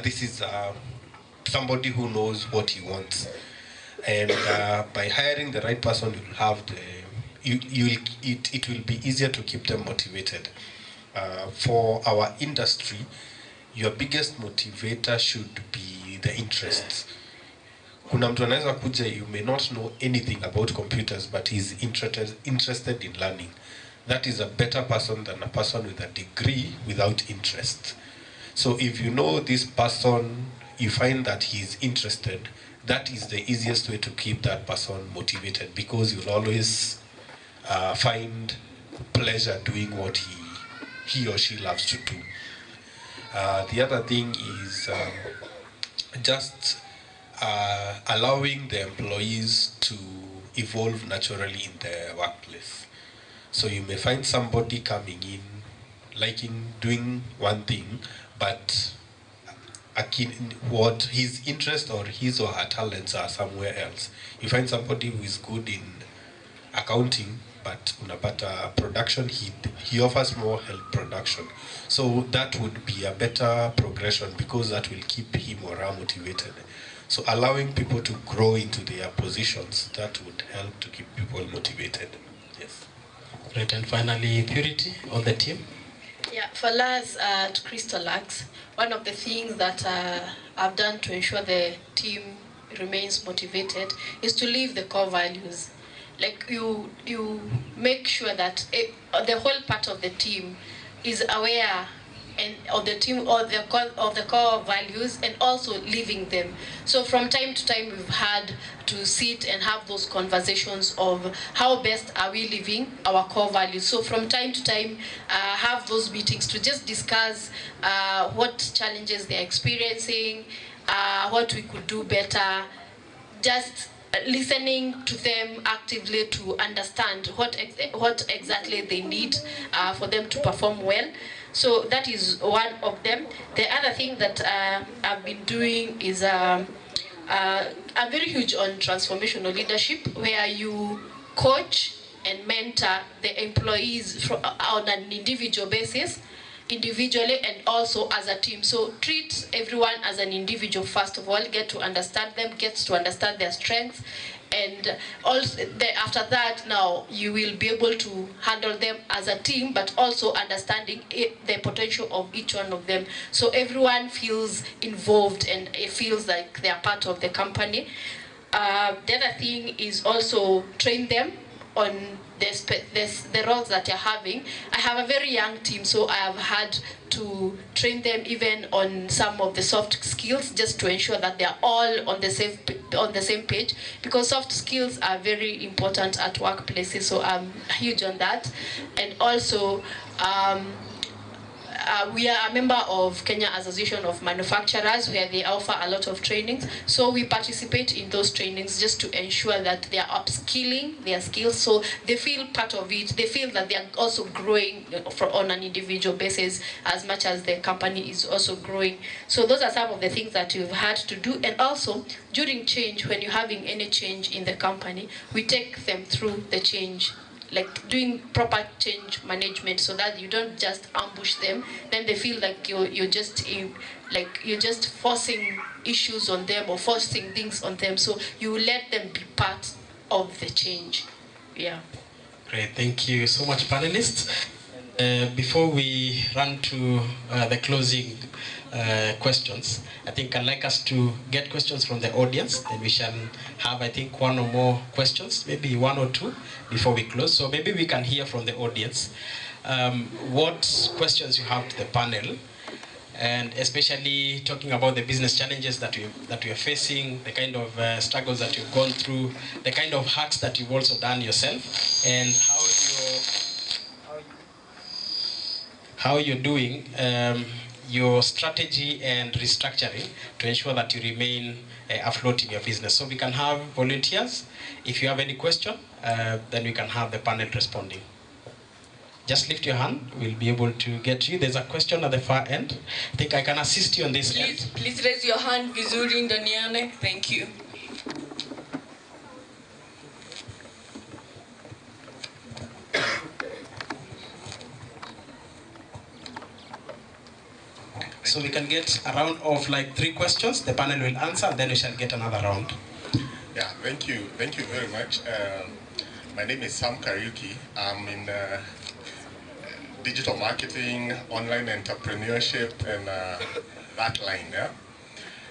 This is somebody who knows what he wants. And by hiring the right person, you'll have it will be easier to keep them motivated. For our industry, your biggest motivator should be the interests. Kuna mtu anaweza kuja, you may not know anything about computers, but he's interested in learning. That is a better person than a person with a degree without interest. So if you know this person, you find that he's interested, that is the easiest way to keep that person motivated, because you'll always find pleasure doing what he or she loves to do. The other thing is just allowing the employees to evolve naturally in the workplace. So you may find somebody coming in, doing one thing, but what his interest or his or her talents are somewhere else. You find somebody who is good in accounting, but unapata production, he offers more help production. So that would be a better progression, because that will keep him or her motivated. So allowing people to grow into their positions, that would help to keep people motivated. Yes. Great. And finally, Purity on the team. Yeah, for us at Crystal Axe, one of the things that I've done to ensure the team remains motivated is to live the core values. Like you make sure that the whole part of the team is aware and of the team or the core values, and also living them. So from time to time we've had to sit and have those conversations of how best are we living our core values. So from time to time have those meetings to just discuss what challenges they're experiencing, what we could do better, just listening to them actively to understand what exactly they need for them to perform well. So that is one of them. The other thing that I've been doing is I'm very huge on transformational leadership, where you coach and mentor the employees on an individual basis, individually and also as a team. So treat everyone as an individual first of all, get to understand them, get to understand their strengths, and also after that now you will be able to handle them as a team, but also understanding the potential of each one of them, so everyone feels involved and it feels like they are part of the company. The other thing is also train them on the roles that you're having. I have a very young team, so I have had to train them even on some of the soft skills, just to ensure that they are all on the same page, because soft skills are very important at workplaces. So I'm huge on that. And also we are a member of Kenya Association of Manufacturers, where they offer a lot of trainings. So we participate in those trainings just to ensure that they are upskilling their skills, so they feel part of it. They feel that they are also growing on an individual basis as much as the company is also growing. So those are some of the things that you've had to do. And also during change, when you're having any change in the company, we take them through the change, like doing proper change management, so that you don't just ambush them. Then they feel like you're just forcing issues on them or forcing things on them. So you let them be part of the change. Yeah. Great, thank you so much, panelists. Before we run to the closing questions, I think I'd like us to get questions from the audience. Then we shall have, I think, one or more questions, maybe one or two, before we close. So maybe we can hear from the audience what questions you have to the panel, and especially talking about the business challenges that we are facing, the kind of struggles that you've gone through, the kind of hacks that you've also done yourself, and how you're doing your strategy and restructuring to ensure that you remain afloat in your business. So we can have volunteers. If you have any question, then we can have the panel responding. Just lift your hand, we'll be able to get to you. There's a question at the far end. I think I can assist you on this end. Please raise your hand vizuri ndaniane. Thank you. So we can get a round of like 3 questions. The panel will answer, and then we shall get another round. Yeah, thank you. Thank you very much. My name is Sam Kariuki. I'm in digital marketing, online entrepreneurship, and that line. Yeah.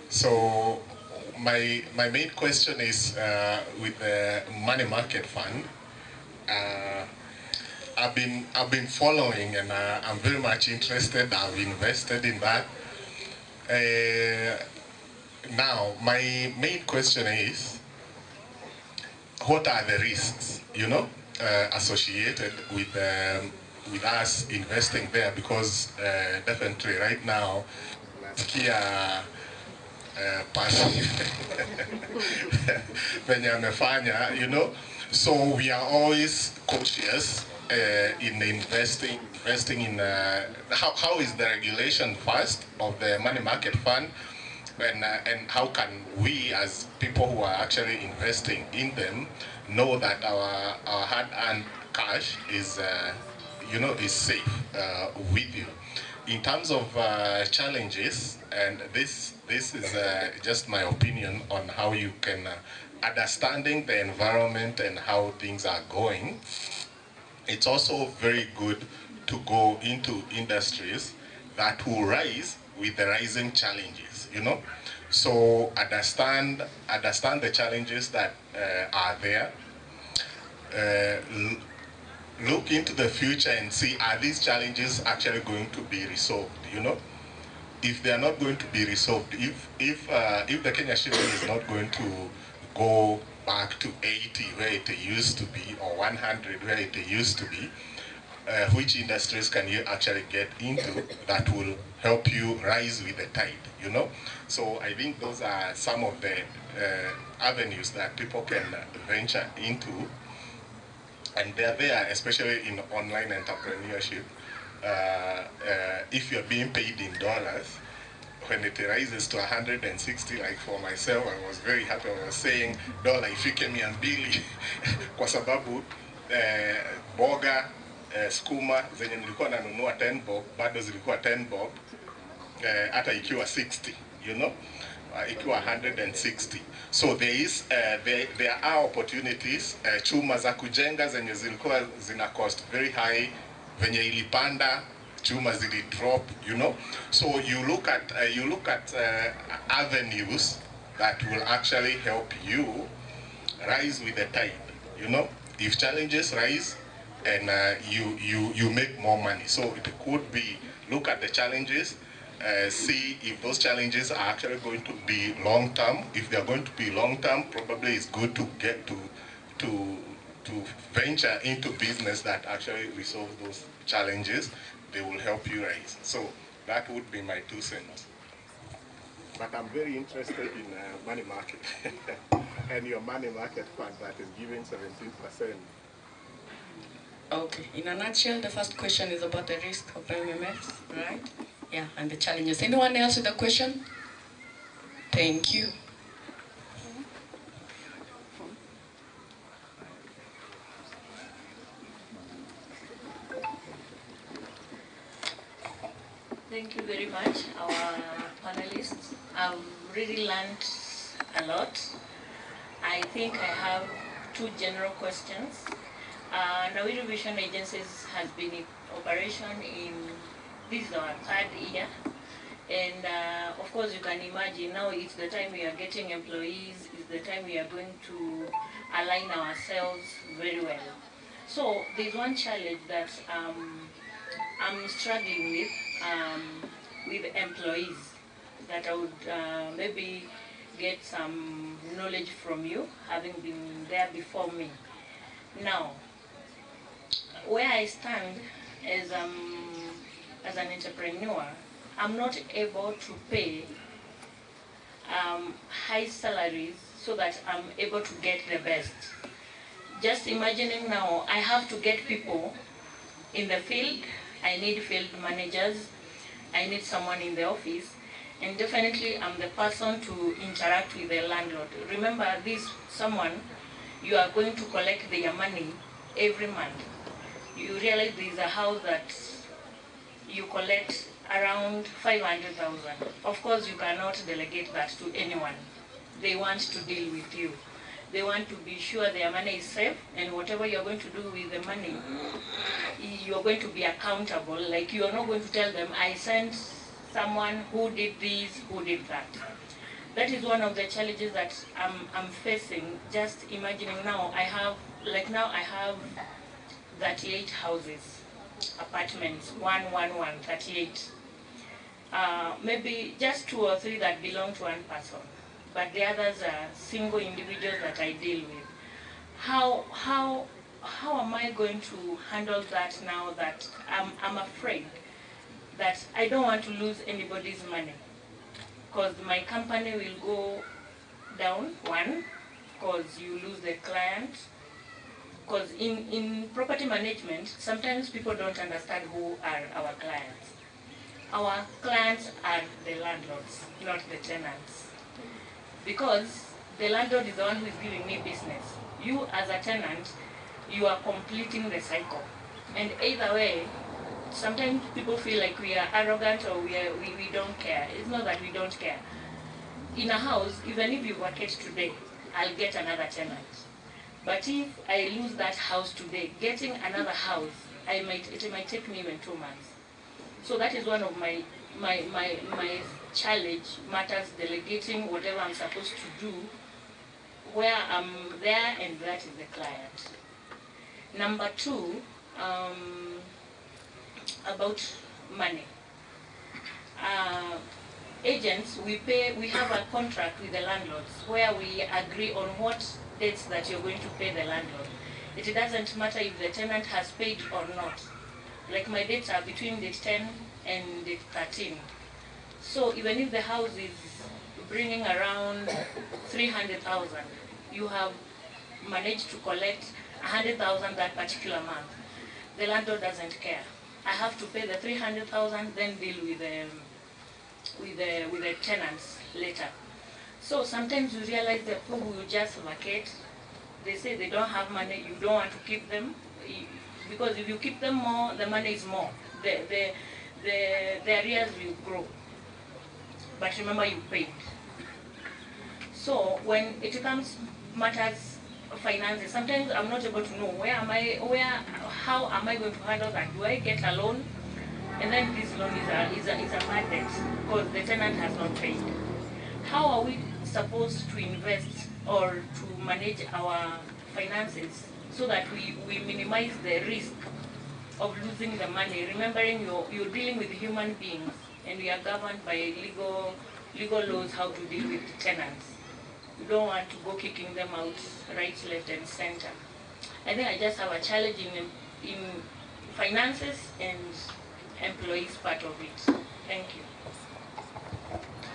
So my main question is with the money market fund. I've been following, and I'm very much interested. I've invested in that. Now, my main question is, what are the risks, associated with us investing there? Because definitely right now, nasikia penye amefanya, so we are always cautious in investing in how is the regulation first of the money market fund, and how can we as people who are actually investing in them know that our hard-earned cash is is safe with you. In terms of challenges, and this is just my opinion on how you can understanding the environment and how things are going. It's also very good to go into industries that will rise with the rising challenges, So understand the challenges that are there. look into the future and see, are these challenges actually going to be resolved, you know? If they are not going to be resolved, if the Kenya shilling is not going to go back to 80 where it used to be, or 100 where it used to be, which industries can you actually get into that will help you rise with the tide, you know? So I think those are some of the avenues that people can venture into, and they're there, especially in online entrepreneurship. If you're being paid in dollars, when it rises to 160, like for myself, I was very happy. I was saying dola ifike 200 kwa sababu boga skuma zenye nilikuwa nanunua 10 bob bado zilikuwa 10 bob hata ikiwa 60, you know, ikiwa 160. So there are opportunities. Chuma za kujenga zenye zilikuwa zina cost very high, venye ilipanda chuma zili drop, you know. So you look at avenues that will actually help you rise with the tide, you know. If challenges rise, and you make more money. So it could be, look at the challenges, see if those challenges are actually going to be long term. If they are going to be long term, probably it's good to get to venture into business that actually resolve those challenges. They will help you rise. So that would be my 2 cents. But I'm very interested in money market and your money market fund that is giving 17%. Okay, in a nutshell, the first question is about the risk of MMFs, right? Yeah, and the challenges. Anyone else with a question? Thank you. Thank you very much, our panelists. I've really learned a lot. I think I have 2 general questions. Nawiri Vision Agencies has been in operation this is our 3rd year. And of course you can imagine now it's the time we are getting employees, it's the time we are going to align ourselves very well. So there's one challenge that I'm struggling with employees that I would maybe get some knowledge from you, having been there before me. Now, where I stand as an entrepreneur, I'm not able to pay high salaries so that I'm able to get the best. Just imagining now, I have to get people in the field. I need field managers. I need someone in the office. And definitely I'm the person to interact with the landlord. Remember, this someone, you are going to collect their money every month. You realize there's a house that you collect around 500,000. Of course, you cannot delegate that to anyone. They want to deal with you. They want to be sure their money is safe, and whatever you're going to do with the money, you're going to be accountable. Like, you are not going to tell them, I sent someone who did this, who did that. That is one of the challenges that I'm facing. Just imagining now, I have 38 houses, apartments, 38. Maybe just 2 or 3 that belong to one person, but the others are single individuals that I deal with. How am I going to handle that now that I'm afraid that I don't want to lose anybody's money? Because my company will go down, one, because you lose the client. Because in property management, sometimes people don't understand who are our clients. Our clients are the landlords, not the tenants. Because the landlord is the one who is giving me business. You as a tenant, you are completing the cycle. And either way, sometimes people feel like we are arrogant or we don't care. It's not that we don't care. In a house, even if you vacate today, I'll get another tenant. But if I lose that house today, getting another house, it might take me even 2 months. So that is one of my challenge matters, delegating whatever I'm supposed to do, where I'm there and that is the client. Number 2, about money. Agents, we have a contract with the landlords where we agree on what dates that you're going to pay the landlord. It doesn't matter if the tenant has paid or not. Like my dates are between date 10 and date 13. So even if the house is bringing around 300,000, you have managed to collect 100,000 that particular month. The landlord doesn't care. I have to pay the 300,000, then deal with the tenants later. So sometimes you realize that people will just vacate. They say they don't have money, you don't want to keep them, because if you keep them more, the money is more. The arrears will grow. But remember, you paid. So when it comes matters of finances, sometimes I'm not able to know how am I going to handle that? Do I get a loan? And then this loan is a bad debt because the tenant has not paid. How are we supposed to invest or to manage our finances so that we minimize the risk of losing the money? Remembering you're dealing with human beings and we are governed by legal laws how to deal with tenants. You don't want to go kicking them out right, left, and center. I think I just have a challenge in finances and employees part of it. Thank you.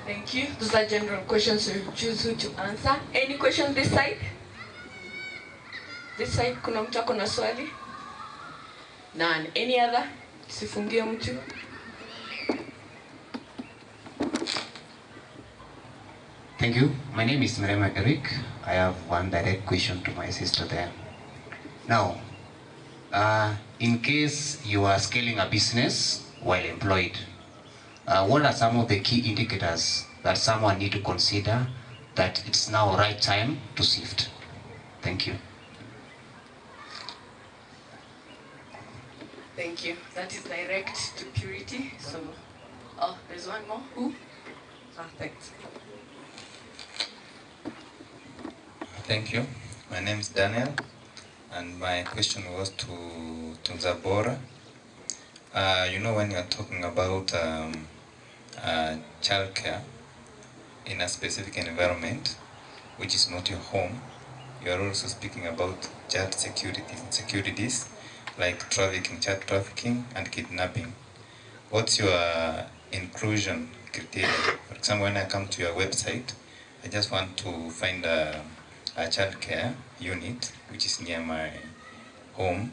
Thank you. Those are general questions, so you choose who to answer. Any question this side? This side, kuna mtu ako na swali? None. Any other? Sifungie mtu. Thank you. My name is Mrema Eric. I have one direct question to my sister there. Now, in case you are scaling a business while employed, what are some of the key indicators that someone need to consider that it's now right time to shift? Thank you. Thank you. That is direct to Purity. So, there's one more. Who? Thanks. Thank you. My name is Daniel, and my question was to Zabora. You know, when you're talking about childcare in a specific environment, which is not your home, you are also speaking about child securities like trafficking, child trafficking, and kidnapping. What's your inclusion criteria? For example, when I come to your website, I just want to find a child care unit which is near my home.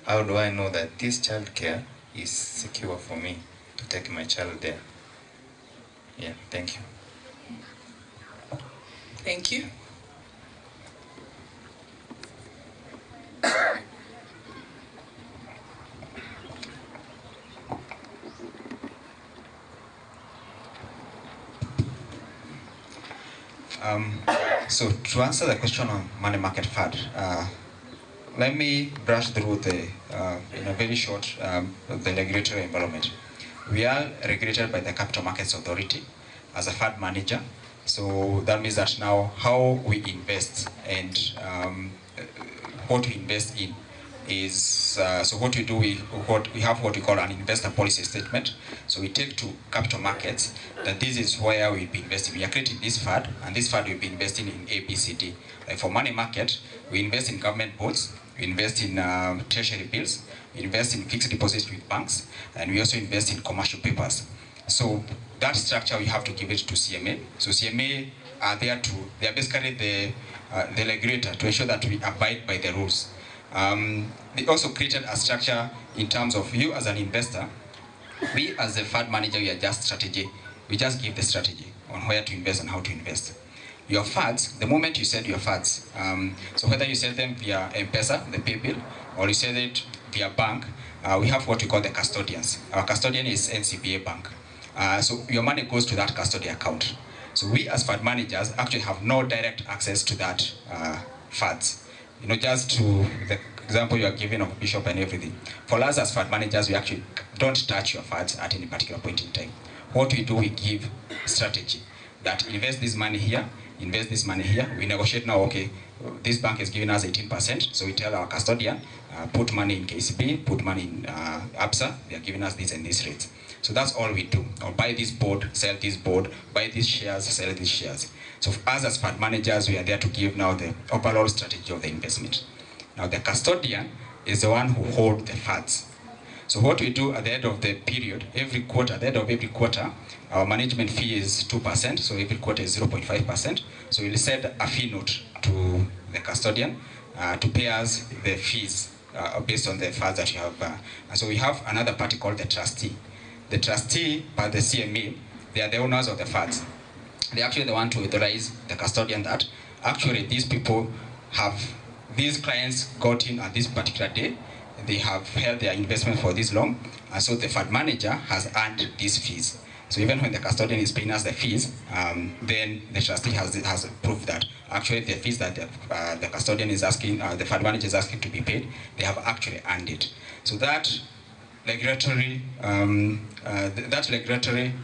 How do I know that this child care is secure for me to take my child there? Yeah, thank you. Thank you. So to answer the question on money market fund, let me brush through in a very short, the regulatory environment. We are regulated by the Capital Markets Authority as a fund manager. So that means that now how we invest and what we invest in is, so what we do, we have what we call an investor policy statement. So we take to capital markets that this is where we'll be investing. We are creating this fund, and this fund will be investing in A, B, C, D. Like for money market, we invest in government bonds, we invest in treasury bills, we invest in fixed deposits with banks, and we also invest in commercial papers. So that structure we have to give it to CMA. So CMA are there they are basically the regulator to ensure that we abide by the rules. They also created a structure in terms of you as an investor. We as a fund manager, we are just strategy. We just give the strategy on where to invest and how to invest. Your funds, the moment you send your funds, so whether you send them via M-Pesa, the pay bill, or you send it via bank, we have what we call the custodians. Our custodian is NCBA Bank. So your money goes to that custody account. So we as fund managers actually have no direct access to that funds. You know, just to the example you are giving of Bishop and everything. For us as fund managers, we actually don't touch your funds at any particular point in time. What we do, we give strategy that invest this money here, invest this money here. We negotiate now, okay, this bank is giving us 18%, so we tell our custodian, put money in KCB, put money in ABSA, they are giving us this and this rates. So that's all we do. Or buy this board, sell this board, buy these shares, sell these shares. So for us as fund managers, we are there to give now the overall strategy of the investment. Now the custodian is the one who holds the funds. So what we do at the end of the period, every quarter, at the end of every quarter, our management fee is 2%, so every quarter is 0.5%. So we'll send a fee note to the custodian to pay us the fees based on the funds that you have. And so we have another party called the trustee. The trustee, by the CMA, they are the owners of the funds. They're actually the one to authorize the custodian that actually these people have, these clients got in at this particular day, they have held their investment for this long, and so the fund manager has earned these fees. So even when the custodian is paying us the fees, then the trustee has proved that actually the fees that the custodian is asking, the fund manager is asking to be paid, they have actually earned it. So that regulatory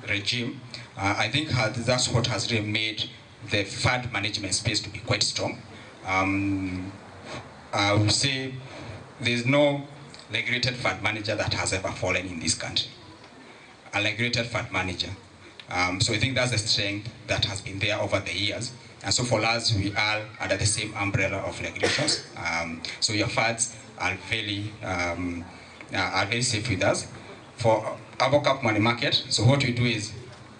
regime, I think that's what has really made the fund management space to be quite strong. I would say there's no regulated fund manager that has ever fallen in this country. A regulated fund manager. So I think that's the strength that has been there over the years. And so for us, we are under the same umbrella of regulations. So your funds are very safe with us. For AvoCap money market, so what we do is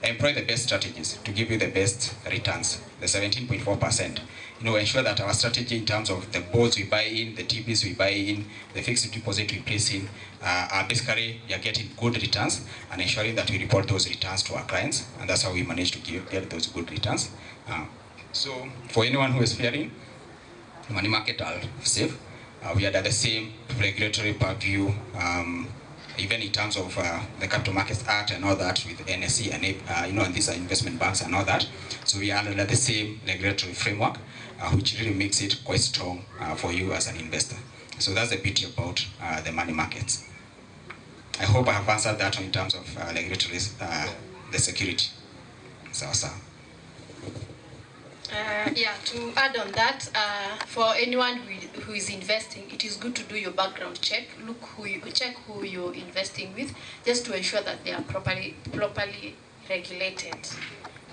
employ the best strategies to give you the best returns, the 17.4%. Ensure that our strategy in terms of the bonds we buy in, the TBs we buy in, the fixed deposit we place in, are basically we are getting good returns and ensuring that we report those returns to our clients, and that's how we manage to get those good returns. So for anyone who is fearing, money market are safe. We are under the same regulatory purview, even in terms of the Capital Markets Act and all that with NSE and and these are investment banks and all that. So we are under the same regulatory framework, which really makes it quite strong for you as an investor. So that's the beauty about the money markets. I hope I have answered that in terms of regulatory, the security. So. Yeah, to add on that, for anyone who is investing, it is good to do your background check. Check who you're investing with, just to ensure that they are properly regulated.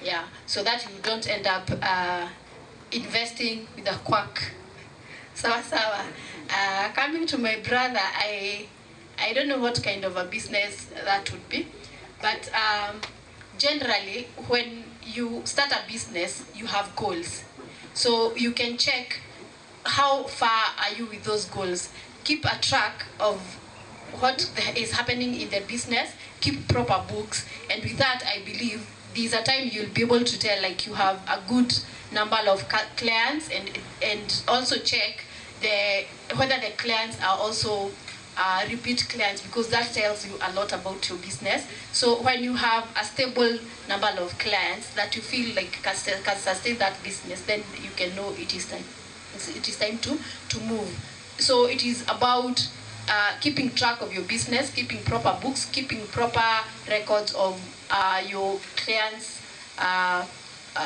Yeah, so that you don't end up investing with a quack. Sawa. Coming to my brother, I don't know what kind of a business that would be, but generally when you start a business, you have goals. So you can check how far are you with those goals. Keep a track of what is happening in the business, keep proper books, and with that I believe there's a time you'll be able to tell like you have a good number of clients, and also check whether the clients are also repeat clients, because that tells you a lot about your business. So when you have a stable number of clients that you feel like can sustain that business, then you can know it is time. It is time to move. So it is about keeping track of your business, keeping proper books, keeping proper records of your clients'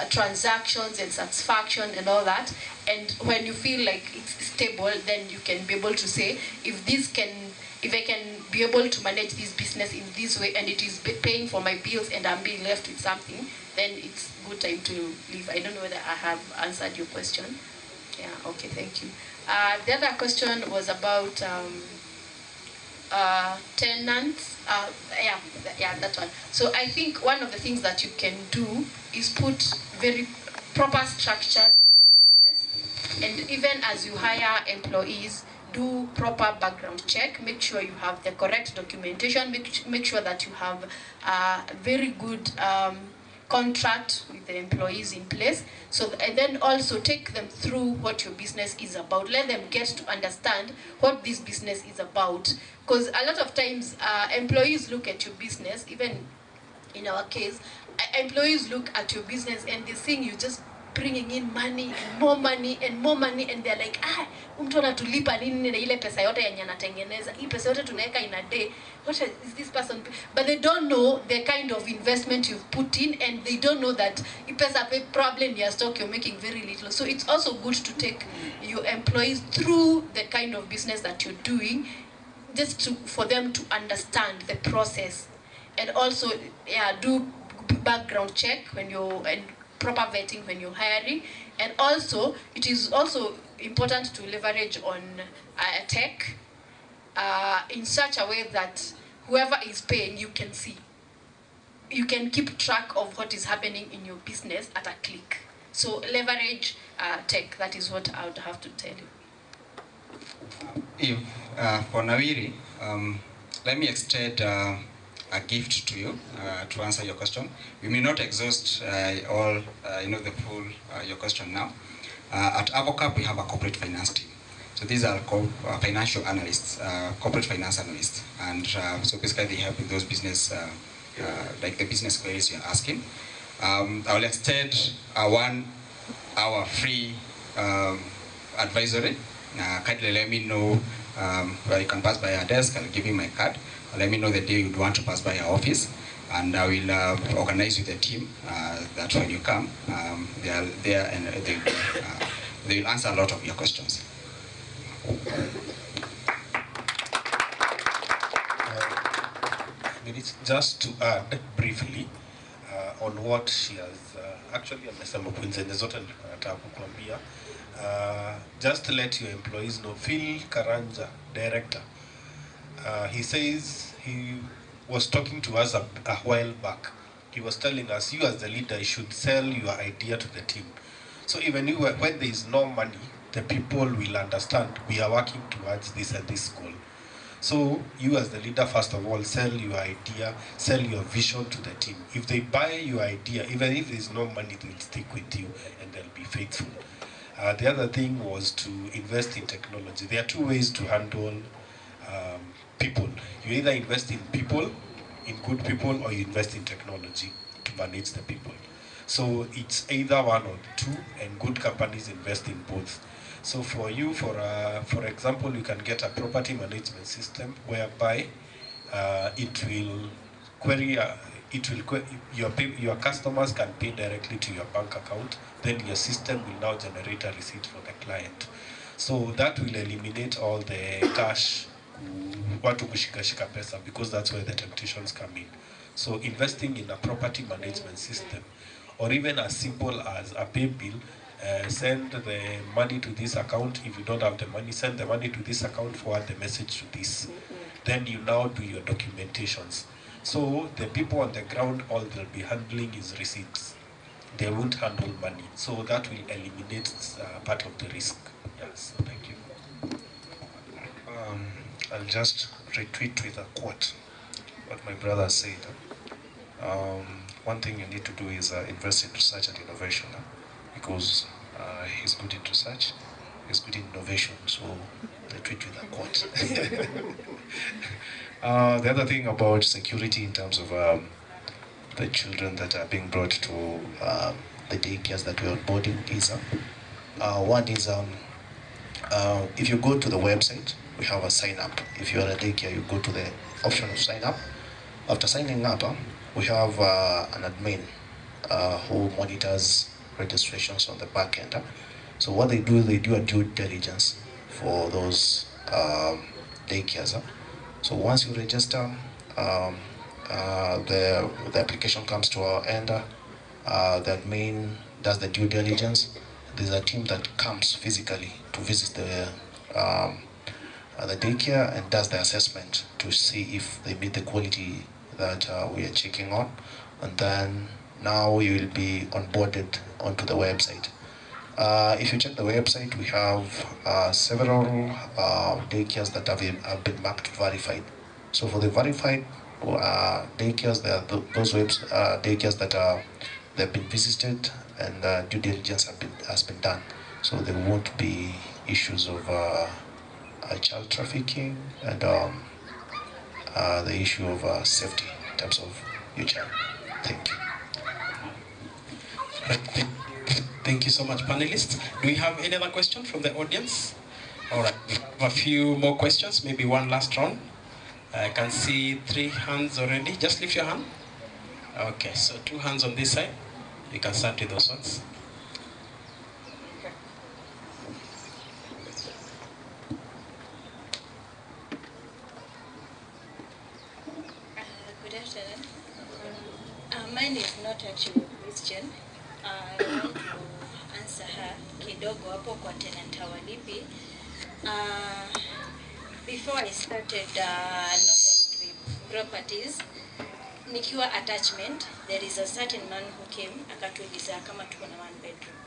transactions and satisfaction and all that. And when you feel like it's stable, then you can be able to say, if I can be able to manage this business in this way and it is paying for my bills and I'm being left with something, then it's good time to leave. I don't know whether I have answered your question. Yeah, okay, thank you. The other question was about tenants. Yeah, that one. So I think one of the things that you can do is put very proper structures in your business, and even as you hire employees, do proper background check. Make sure you have the correct documentation. Make sure that you have a very good contract with the employees in place. So, and then also take them through what your business is about. Let them get to understand what this business is about. Because a lot of times employees look at your business, even in our case, employees look at your business and they think you just bringing in money and more money and more money, and they're like, mtu anatulipa nini na ile pesa yote yenye anatengeneza, hii pesa yote tunaweka in a day, what is this person? But they don't know the kind of investment you've put in, and they don't know that hii pesa probably in your stock you're making very little. So it's also good to take your employees through the kind of business that you're doing, just for them to understand the process, and also do background check when you're, and proper vetting when you're hiring. And also it is also important to leverage on tech in such a way that whoever is paying, you can see, you can keep track of what is happening in your business at a click. So leverage tech. That is what I would have to tell you. If for Nawiri, let me extend a gift to you to answer your question. We may not exhaust all, the full your question now. At Avocap, we have a corporate finance team. So these are called financial analysts, corporate finance analysts, and so basically they help with those business, like the business queries you're asking. I will extend a 1 hour free advisory. Kindly let me know where you can pass by our desk. I'll give you my card. Let me know the day you'd want to pass by our office, and I will organize with the team that when you come, they are there, and they will answer a lot of your questions. Just to add briefly on what she has actually amesema kwenye zote nataka kukuambia. Just to let your employees know, Phil Karanja, director, he says he was talking to us a while back. He was telling us, you as the leader, you should sell your idea to the team. So even when there is no money, the people will understand we are working towards this and this goal. So you as the leader, first of all, sell your idea, sell your vision to the team. If they buy your idea, even if there is no money, they will stick with you and they'll be faithful. The other thing was to invest in technology. There are two ways to handle people. You either invest in people, in good people, or you invest in technology to manage the people. So it's either one or two, and good companies invest in both. So for you, for example, you can get a property management system whereby it will query, your customers can pay directly to your bank account. Then your system will now generate a receipt for the client. So that will eliminate all the cash, watu kushikashika pesa, because that's where the temptations come in. So investing in a property management system, or even as simple as a pay bill, send the money to this account. If you don't have the money, send the money to this account, forward the message to this. Then you now do your documentations. So the people on the ground, all they'll be handling is receipts. They won't handle money. So that will eliminate part of the risk. Yes, thank you. I'll just retweet with a quote what my brother said. One thing you need to do is invest in research and innovation, because he's good in research, he's good in innovation, so retweet with a quote. The other thing about security in terms of the children that are being brought to the daycares that we're onboarding is, one is, if you go to the website, we have a sign up. If you're a daycare, you go to the option of sign up. After signing up, we have an admin who monitors registrations on the back end. So what they do a due diligence for those daycares. So once you register, the application comes to our end. The admin does the due diligence. There's a team that comes physically to visit the daycare and does the assessment to see if they meet the quality that we are checking on, and then now you will be onboarded onto the website. If you check the website, we have several daycares that have been marked verified. So for the verified daycares, there are those daycares that they've been visited and due diligence has been done. So there won't be issues of child trafficking and the issue of safety in terms of your child. Thank you. Thank you so much, panelists. Do we have any other question from the audience? All right, we have a few more questions, maybe one last round. I can see 3 hands already. Just lift your hand. Okay, so 2 hands on this side. You can start with those ones. Good afternoon. Mine is not actually a question. I want to answer her kidogo hapo kwa tenant hawalipi. Before I started Noble Trip Properties, nikiwa attachment, there is a certain man who came akatuuliza kama tuko na 1 bedroom.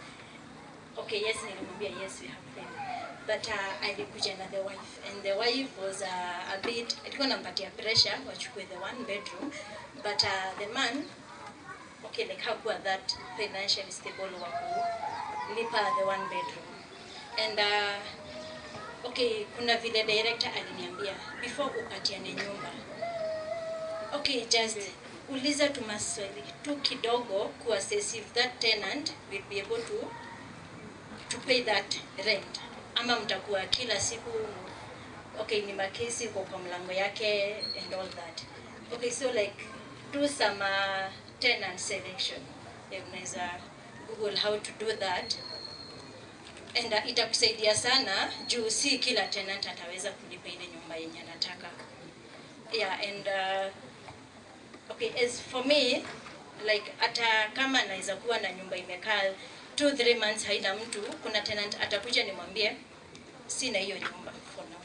Okay, yes, nilimwambia yes, we have them. But alikuja na the wife, and the wife was a bit, alikuwa anampatia pressure wachukue the 1 bedroom, but the man, okay, like hakuwa that financially stable wa kulipa the 1 bedroom. And okay, kuna vile director aliniambia before upatiane nyumba, okay, just uliza tu maswali tu kidogo kuassess if that tenant will be able to pay that rent, ama mtakuwa kila siku okay ni makesi kwa mlango yake and all that. Okay, so like do some tenant selection. Unaweza Google how to do that, and itakusaidia sana juu si kila tenant ataweza kulipa ile nyumba yenye anataka. Yeah, and okay, as for me, like hata kama naweza kuwa na nyumba imekaa 2-3 months haina mtu, kuna tenant atakuja nimwambie sina hiyo nyumba for now.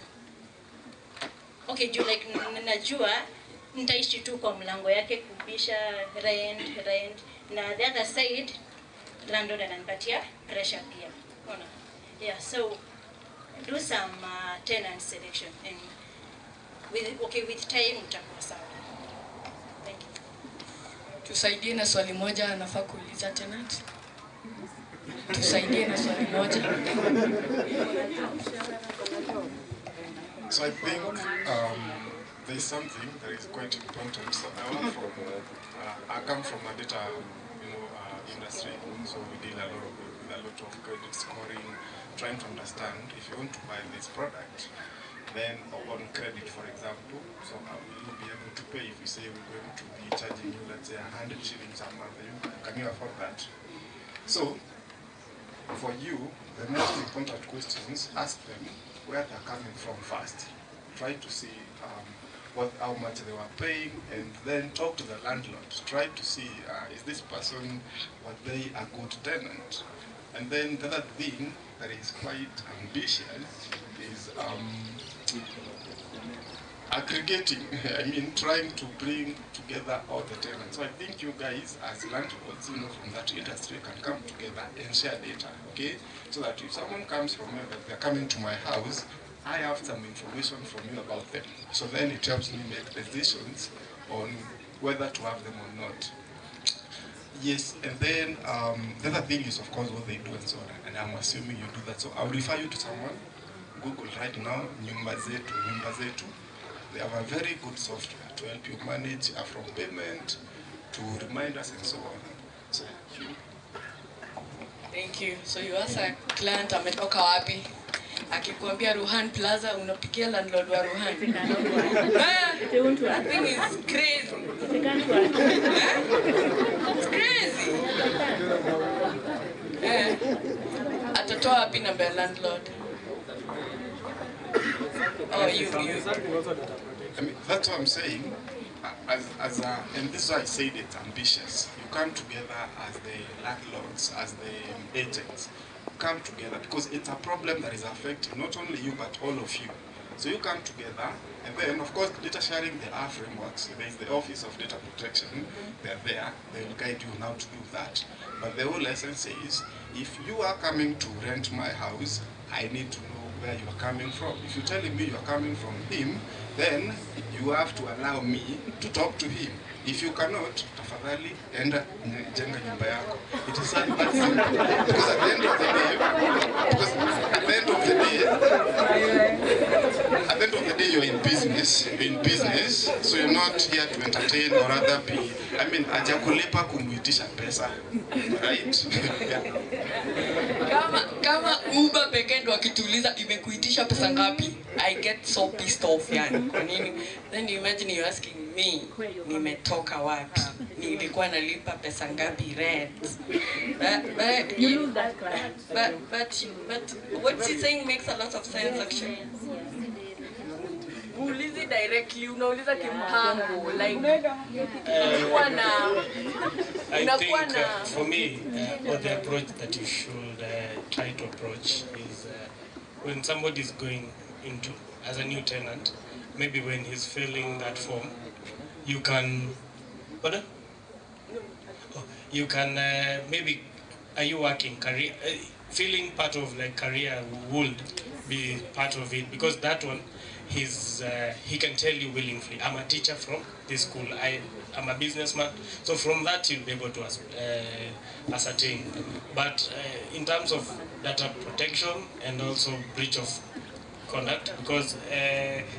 Okay, juu like najua nitaishi tu kwa mlango yake kubisha rent na the other side landlord ananipatia pressure pia. Unaona? Yeah, so do some tenant selection and with time utakuwa sawa. Thank you. Tusaidie na swali moja anafaa kuuliza tenant. Tusaidie na swali moja. So I think there's something that is quite important. So I come from a data, industry. So we deal with a lot of credit scoring, trying to understand if you want to buy this product, then on credit, for example. So will you be able to pay if we say we're going to be charging you, let's say, 100 shillings a month? Can you afford that? So for you, the most important questions, ask them where they're coming from first. Try to see how much they were paying, and then talk to the landlord. Try to see, is this person, were they a good tenant? And then the other thing that is quite ambitious is aggregating, trying to bring together all the tenants. So I think you guys, as landlords, from that industry, can come together and share data, okay? So that if someone comes from wherever they're coming to my house, I have some information from you about them. So then it helps me make decisions on whether to have them or not. Yes, and then the other thing is, of course, what they do and so on. And I'm assuming you do that. So I'll refer you to someone. Google right now, Nyumba Zetu. They have a very good software to help you manage from payment to reminders and so on. So, Thank you. So you ask a client ametoka wapi? Akikuambia Ruhan Plaza, unapigia landlord wa Ruhan. That thing is crazy. It's crazy. Atatoa wapi namba ya landlord? Oh, you. That's what I'm saying. And this is why I said it's ambitious. You come together as the landlords, as the agents. Come together because it's a problem that is affecting not only you but all of you. So you come together, and then of course data sharing, there are frameworks. There is the Office of Data Protection. They're there. They will guide you on how to do that. But the whole essence is, if you are coming to rent my house, I need to know where you are coming from. If you're telling me you are coming from him, then you have to allow me to talk to him. If you cannot, tafadhali enda jenga nyumba yako. It is that simple. Because at the end of the day, you're in business, so you're not here to entertain or rather be, I mean, hajakulipa kumuitisha pesa, right? Kama Uber pekee ndo akituuliza imekuitisha pesa ngapi, I get so pissed off yani. Kwa nini? Then you imagine you asking me, nimetoka wapi? Nilikuwa nalipa pesa ngapi rent? But what she's saying makes a lot of sense actually. Uulize directly, unauliza kimpango, like unakuwa na I think for me, or the approach that you should try to approach is when somebody is going into as a new tenant, maybe when he's filling that form, you can, pardon? You can maybe, are you working career? Feeling part of like career would be part of it, because that one, he can tell you willingly, I'm a teacher from this school, I'm a businessman, so from that you'll be able to ascertain. But in terms of data protection and also breach of conduct, because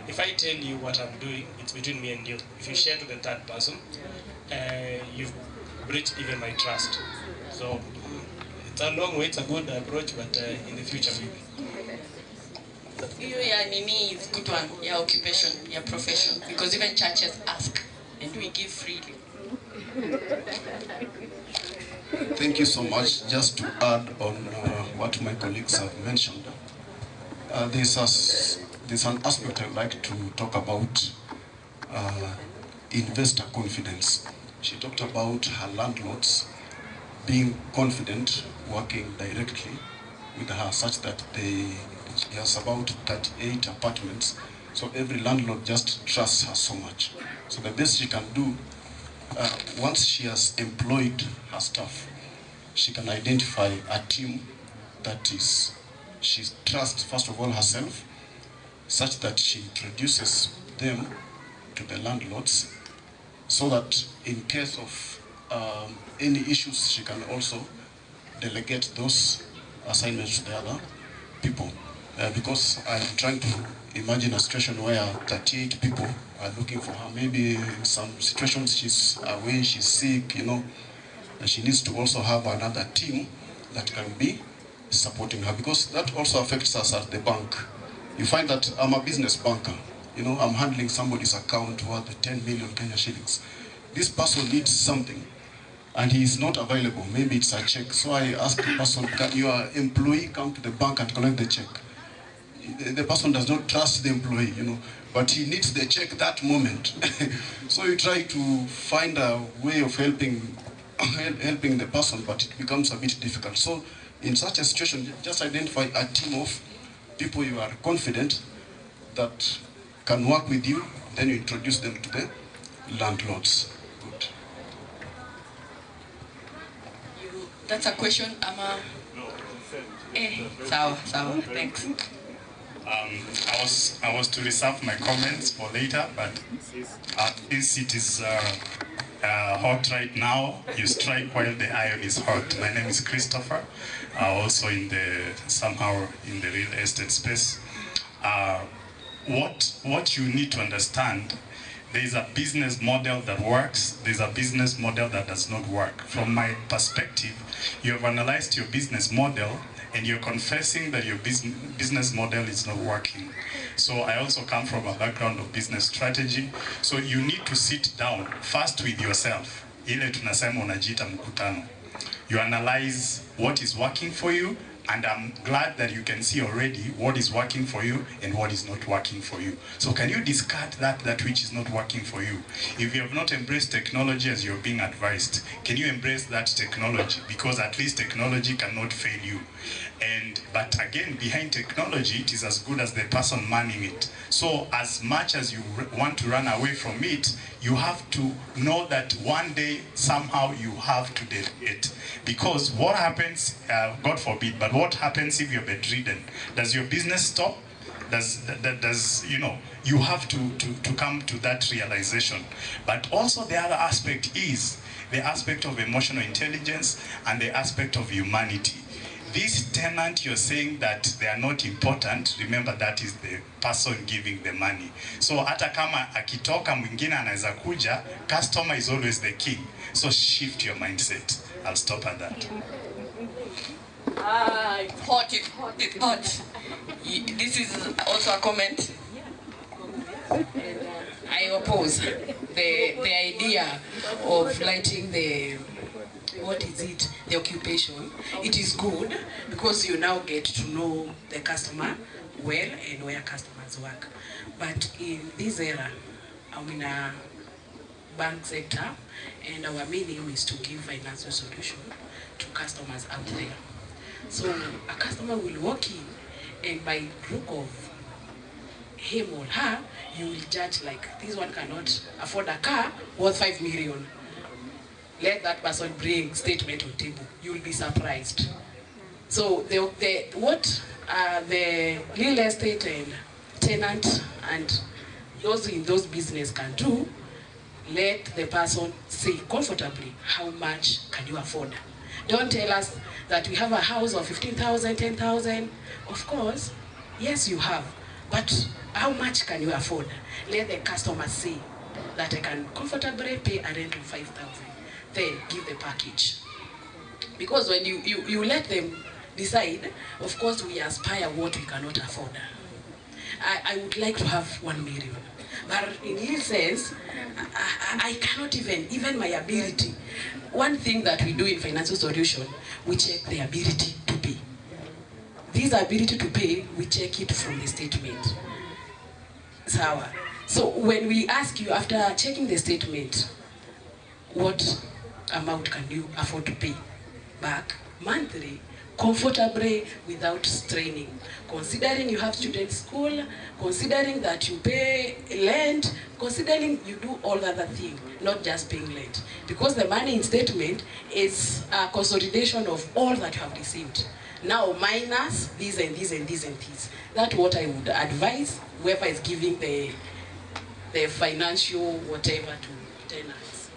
if I tell you what I'm doing, it's between me and you. If you share to the third person, you've breached even my trust. So it's a long way, it's a good approach, but in the future maybe. Hiyo ya nini is good one, ya occupation, ya profession, because even churches ask and we give freely. Thank you so much. Just to add on what my colleagues have mentioned, there's an aspect I'd like to talk about, investor confidence. She talked about her landlords being confident, working directly with her, such that she has about 38 apartments, so every landlord just trusts her so much. So the best she can do, once she has employed her staff, she can identify a team that she trusts first of all herself, such that she introduces them to the landlords, so that in case of any issues, she can also delegate those assignments to the other people. Because I'm trying to imagine a situation where 38 people are looking for her. Maybe in some situations she's away, she's sick, you know, and she needs to also have another team that can be supporting her, because that also affects us at the bank. You find that I'm a business banker, you know, I'm handling somebody's account worth 10 million Kenya shillings. This person needs something and he is not available. Maybe it's a check. So I ask the person, can your employee come to the bank and collect the check? The person does not trust the employee, you know, but he needs the check that moment. So you try to find a way of helping the person, but it becomes a bit difficult. So in such a situation, just identify a team of people you are confident that can work with you, then you introduce them to the landlords. Good. That's a question, Ama. Sawa, thanks. I was to reserve my comments for later, but since it is hot right now, you strike while the iron is hot. My name is Christopher, also somehow in the real estate space. What you need to understand, there is a business model that works, there's a business model that does not work. From my perspective, you have analyzed your business model and you're confessing that your business model is not working. So I also come from a background of business strategy. So you need to sit down first with yourself. Ile tunasema unajiita mkutano. You analyze what is working for you, and I'm glad that you can see already what is working for you and what is not working for you. So can you discard that which is not working for you? If you have not embraced technology as you're being advised, can you embrace that technology? Because at least technology cannot fail you. But again, behind technology, it is as good as the person manning it. So as much as you want to run away from it, you have to know that one day, somehow you have to delegate. Because what happens, God forbid, but what happens if you're bedridden? Does your business stop? You have to come to that realization. But also the other aspect is the aspect of emotional intelligence and the aspect of humanity. this tenant you're saying that they are not important, remember that is the person giving the money. So hata kama akitoka mwingine anaweza kuja, customer is always the king. So shift your mindset. I'll stop at that. It's hot, it's hot, it's hot. This is also a comment. I oppose the idea of lighting the, what is it, the occupation. It is good because you now get to know the customer well and where customers work. But in this era, I'm in a bank sector, and our main aim is to give financial solution to customers out there. So a customer will walk in, and by look of him or her, you will judge like, this one cannot afford a car worth 5 million. Let that person bring statement on table. You will be surprised. So what the real estate and tenant and those in those business can do, let the person say comfortably, how much can you afford? Don't tell us that we have a house of 15,000, 10,000. Of course, yes you have, but how much can you afford? Let the customer say that I can comfortably pay a rent of 5,000. Then give the package. Because when you let them decide, of course we aspire what we cannot afford. I would like to have 1 million. But in this sense, I cannot even my ability. One thing that we do in financial solution, we check the ability to pay. This ability to pay, we check it from the statement. So when we ask you after checking the statement, what amount can you afford to pay back monthly, comfortably, without straining, considering you have student school, considering that you pay rent, considering you do all other things, not just paying rent, because the money in statement is a consolidation of all that you have received. Now minus this and this and this and this. That's what I would advise whoever is giving the financial whatever to tenants.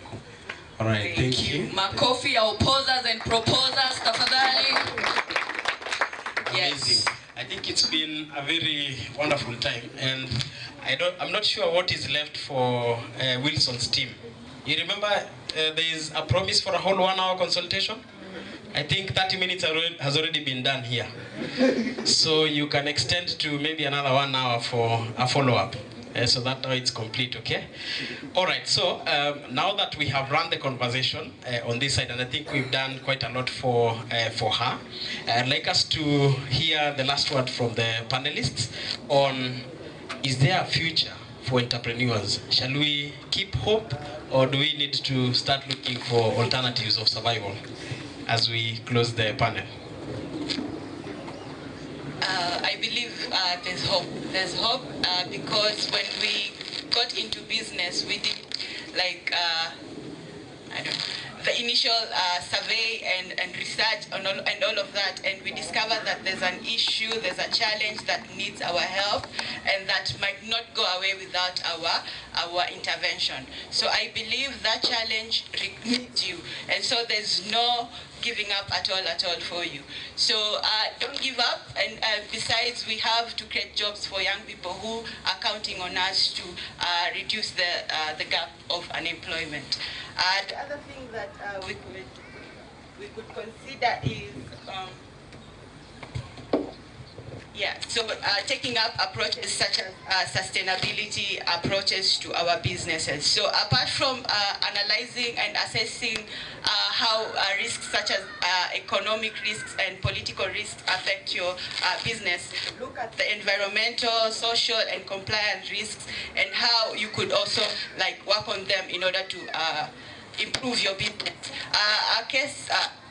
All right, thank you. Makofi ya opposers and proposers, tafadhali. Amazing. I think it's been a very wonderful time, and I'm not sure what is left for Wilson's team. You remember there is a promise for a whole 1 hour consultation? I think 30 minutes has already been done here. So you can extend to maybe another 1 hour for a follow-up. So that now it's complete, okay? All right, so now that we have run the conversation on this side, and I think we've done quite a lot for her, I'd like us to hear the last word from the panelists on, is there a future for entrepreneurs? Shall we keep hope, or do we need to start looking for alternatives of survival as we close the panel? I believe there's hope. There's hope because when we got into business, we did like the initial survey and research and all of that, and we discovered that there's an issue, there's a challenge that needs our help, and that might not go away without our intervention. So I believe that challenge needs you, and so there's no giving up at all for you. So don't give up, and besides, we have to create jobs for young people who are counting on us to reduce the gap of unemployment. The other thing that we could consider is taking up approaches such as sustainability approaches to our businesses. So apart from analyzing and assessing how risks such as economic risks and political risks affect your business, look at the environmental, social, and compliance risks, and how you could also work on them in order to improve your business.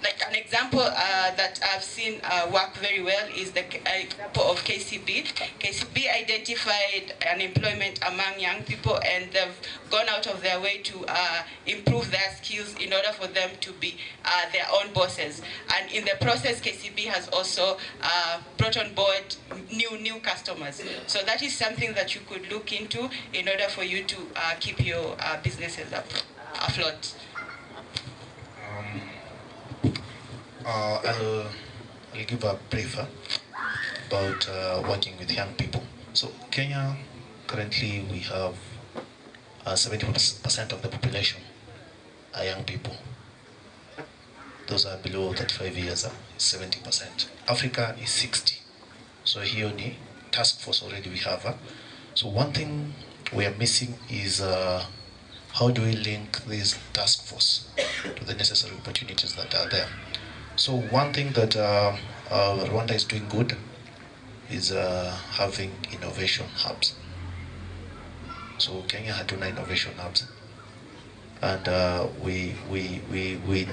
Like an example that I've seen work very well is the example of KCB. KCB identified unemployment among young people, and they've gone out of their way to improve their skills in order for them to be their own bosses. And in the process, KCB has also brought on board new customers. So that is something that you could look into in order for you to keep your businesses afloat. I'll I'll give a brief about working with young people. So Kenya, currently we have 70% of the population are young people. Those are below 35 years, 70%. Africa is 60. So here on the task force already we have. So one thing we are missing is how do we link this task force to the necessary opportunities that are there. So one thing that Rwanda is doing good is having innovation hubs. So Kenya hatuna innovation hubs. And we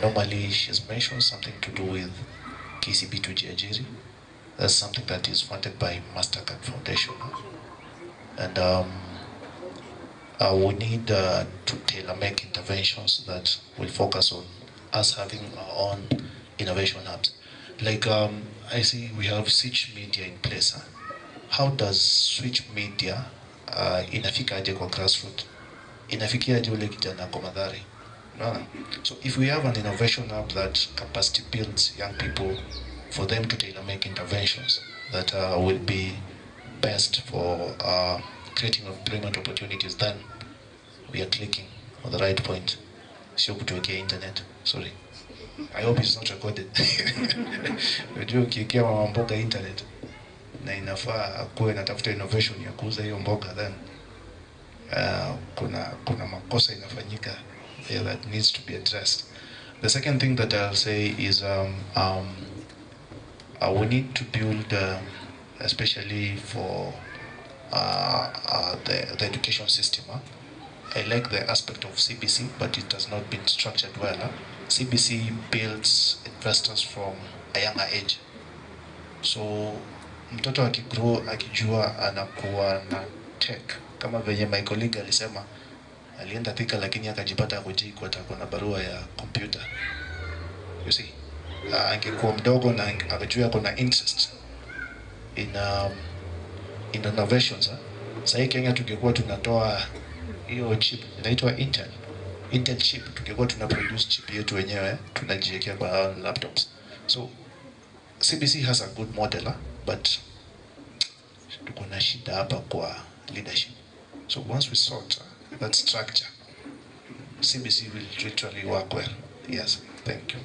normally, she's mentioned something to do with KCB to Jiajiri. That's something that is funded by Mastercard Foundation. And we need to tailor-make interventions that will focus on us having our own innovation hubs. Like I see we have Switch Media in place. How does Switch Media inafika aje kwa grassroots? Inafikia aje ule kijana kwa Mathare? No. So if we have an innovation hub that capacity builds young people for them to tailor-make interventions that will be best for creating employment opportunities, then we are clicking on the right point. Sio kutuwekea internet. Sorry. I hope it's not recorded. Unajua ukiwekea mama mboga internet na inafaa kuwe natafuta innovation ya kuuza hiyo mboga, then kuna makosa inafanyika there that needs to be addressed. The second thing that I'll say is we need to build, especially for the education system. I like the aspect of CBC, but it has not been structured well. CBC builds investors from a younger age. So mtoto akigrow akijua anakuwa na tech, kama venye my colleague alisema alienda Thika lakini akajipata kujikwa atakuwa na barua ya computer. You see, angekuwa mdogo na akajua kuna interest in innovations. Sasa Kenya tungekuwa tunatoa hiyo chip inaitwa Intel chip, tungekuwa tuna produce chip yetu wenyewe tunajiwekea kwa laptops. So CBC has a good model, but tuko na shida hapa kwa leadership. So once we sort that structure, CBC will literally work well. Yes, thank you.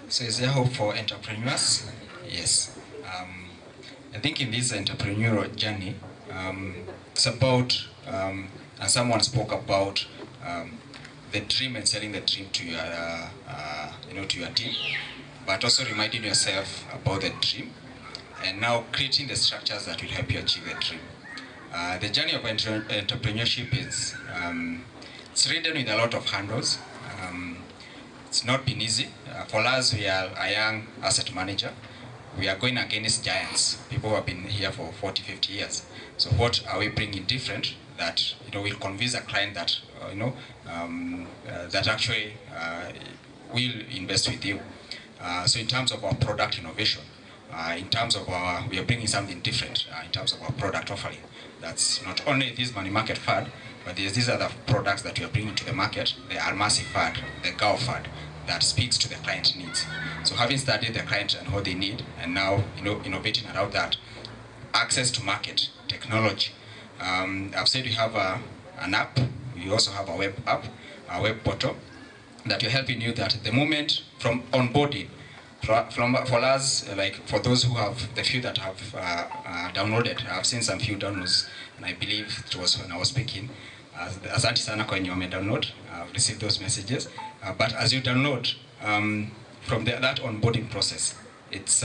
So is there hope for entrepreneurs? Yes. I think in this entrepreneurial journey, it's about, and someone spoke about the dream and selling the dream to your, to your team, but also reminding yourself about the dream, and now creating the structures that will help you achieve the dream. The journey of entrepreneurship is it's ridden with a lot of handles. It's not been easy. For us, we are a young asset manager. We are going against giants, people who have been here for 40, 50 years. So what are we bringing different that will convince a client that that actually will invest with you? So in terms of our product innovation, in terms of we are bringing something different in terms of our product offering. That's not only this money market fund, but there's these other products that we are bringing to the market. The Almasi fund, the Gao fund, that speaks to the client needs. So having studied the client and what they need, and now innovating around that, access to market, technology. I've said we have an app. We also have a web app, a web portal that are helping you that the moment from onboarding, for us, like for those who have, the few that have downloaded, I've seen some few downloads, and I believe it was when I was speaking. Asante sana kwa wenye download, I've received those messages. But as you download, from that onboarding process, it's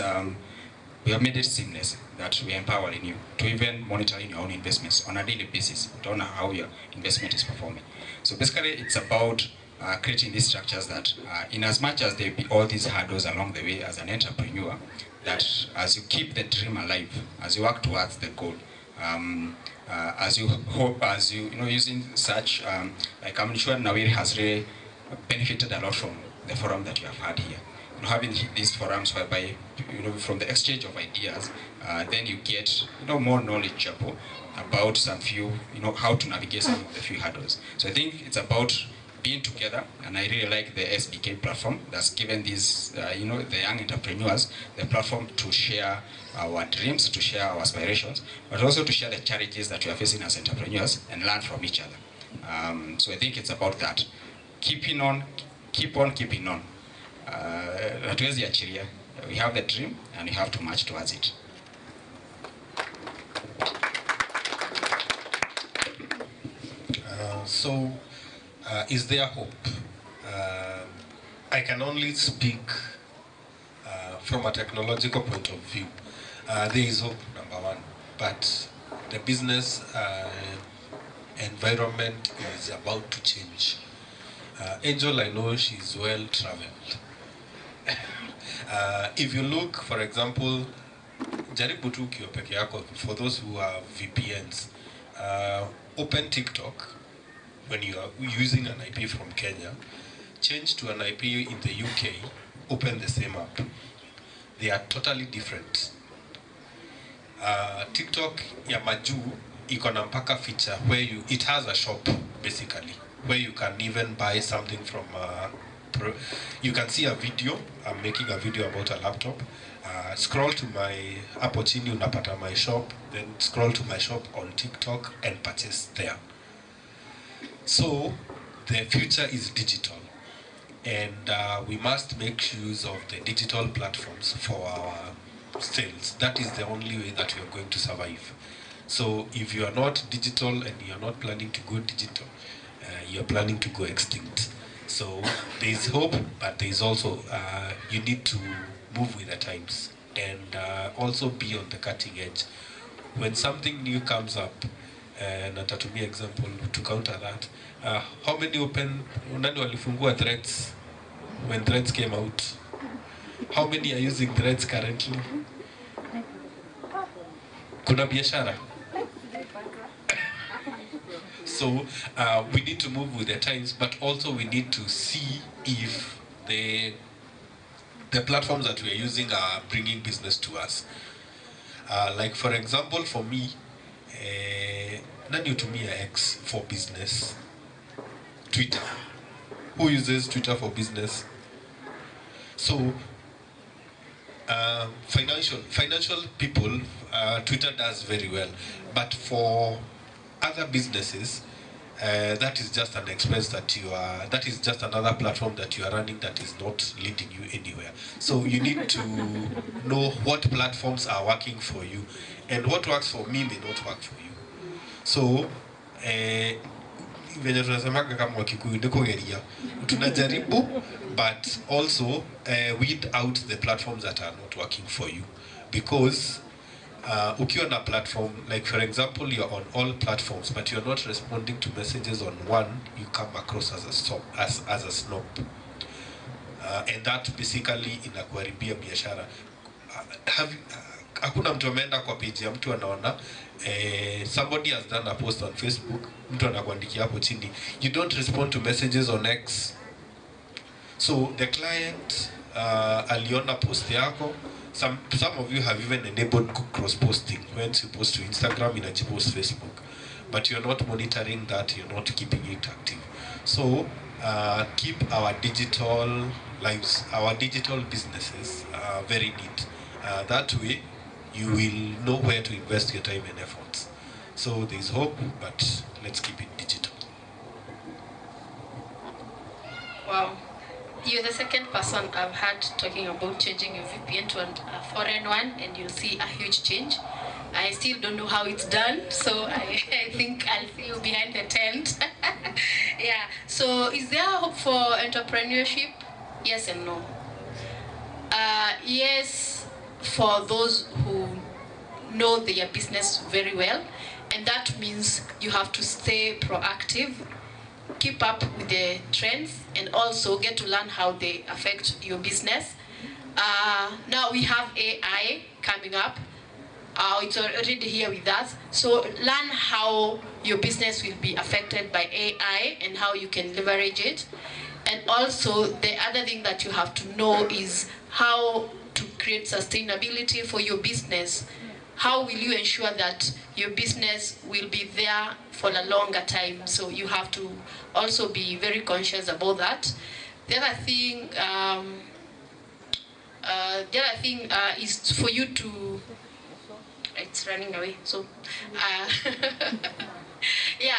we have made it seamless that we are empowering you to even monitoring your own investments on a daily basis. You don't know how your investment is performing. So basically, it's about creating these structures that, in as much as there be all these hurdles along the way as an entrepreneur, that as you keep the dream alive, as you work towards the goal, as you hope, as you using such, like I'm sure Nawiri has really benefited a lot from the forum that you have had here. Having these forums whereby from the exchange of ideas, then you get more knowledgeable about some few how to navigate some of the few hurdles. So I think it's about been together, and I really like the SBK platform that's given these, the young entrepreneurs the platform to share our dreams, to share our aspirations, but also to share the challenges that we are facing as entrepreneurs and learn from each other. So I think it's about that. Keep on keeping on. Hatuwezi achilia. We have the dream and we have to march towards it. Is there hope? I can only speak from a technological point of view. There is hope, number one, but the business environment is about to change. Angel, I know she's well traveled. If you look, for example, jaribu tu ukiwa peke yako, for those who have VPNs, open TikTok when you are using an IP from Kenya, change to an IP in the UK, open the same app. They are totally different. TikTok ya majuu iko na mpaka feature where it has a shop basically, where you can even buy something from you can see a video. I'm making a video about a laptop. Scroll to my hapo chini unapata my shop, then scroll to my shop on TikTok and purchase there. So the future is digital, and we must make use of the digital platforms for our sales. That is the only way that we are going to survive. So if you are not digital and you are not planning to go digital, you are planning to go extinct. So there is hope, but there is also you need to move with the times and also be on the cutting edge. When something new comes up, and natatumia example to counter that, how many nani walifungua threads when threads came out? How many are using threads currently? Kuna biashara. So we need to move with the times, but also we need to see if the platforms that we are using are bringing business to us. Like for example, for me, nani hutumia X for business? Twitter. Who uses Twitter for business? So financial people, Twitter does very well, but for other businesses, that is just an expense that is just another platform that you are running that is not leading you anywhere. So you need to know what platforms are working for you, and what works for me may not work for you. So venye tunasemaga kama Wakikuyu ni kugeria, tunajaribu, but also weed out the platforms that are not working for you, because ukiwa na platform, like for example you're on all platforms but you're not responding to messages on one, you come across as a snob, and that basically inakuharibia biashara. Hakuna mtu ameenda kwa page ya mtu anaona somebody has done a post on Facebook, mtu anakuandikia hapo chini, you don't respond to messages on X. So the client aliona post yako. Some of you have even enabled cross-posting. When you post to Instagram, you post Facebook, but you're not monitoring that. You're not keeping it active. So keep our digital lives, our digital businesses very neat. That way, you will know where to invest your time and efforts. So there is hope, but let's keep it digital. Wow. You're the second person I've heard talking about changing your VPN to a foreign one, and you'll see a huge change. I still don't know how it's done, so I think I'll see you behind the tent. Yeah, so is there hope for entrepreneurship? Yes and no. Yes, for those who know their business very well, and that means you have to stay proactive, keep up with the trends, and also get to learn how they affect your business. Now we have AI coming up. It's already here with us. So learn how your business will be affected by AI and how you can leverage it. And also the other thing that you have to know is how to create sustainability for your business how will you ensure that your business will be there for a longer time? So you have to also be very conscious about that. The other thing, is for you to, it's running away, so yeah,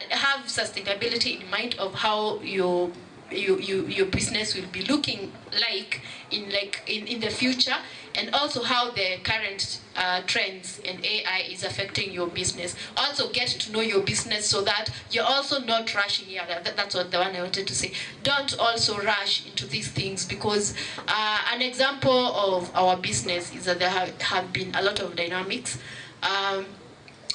have sustainability in mind of how your business will be looking like in the future, and also how the current trends in AI is affecting your business. Also get to know your business so that you're also not rushing. Yeah, that's what the one I wanted to say. Don't also rush into these things, because an example of our business is that there have been a lot of dynamics.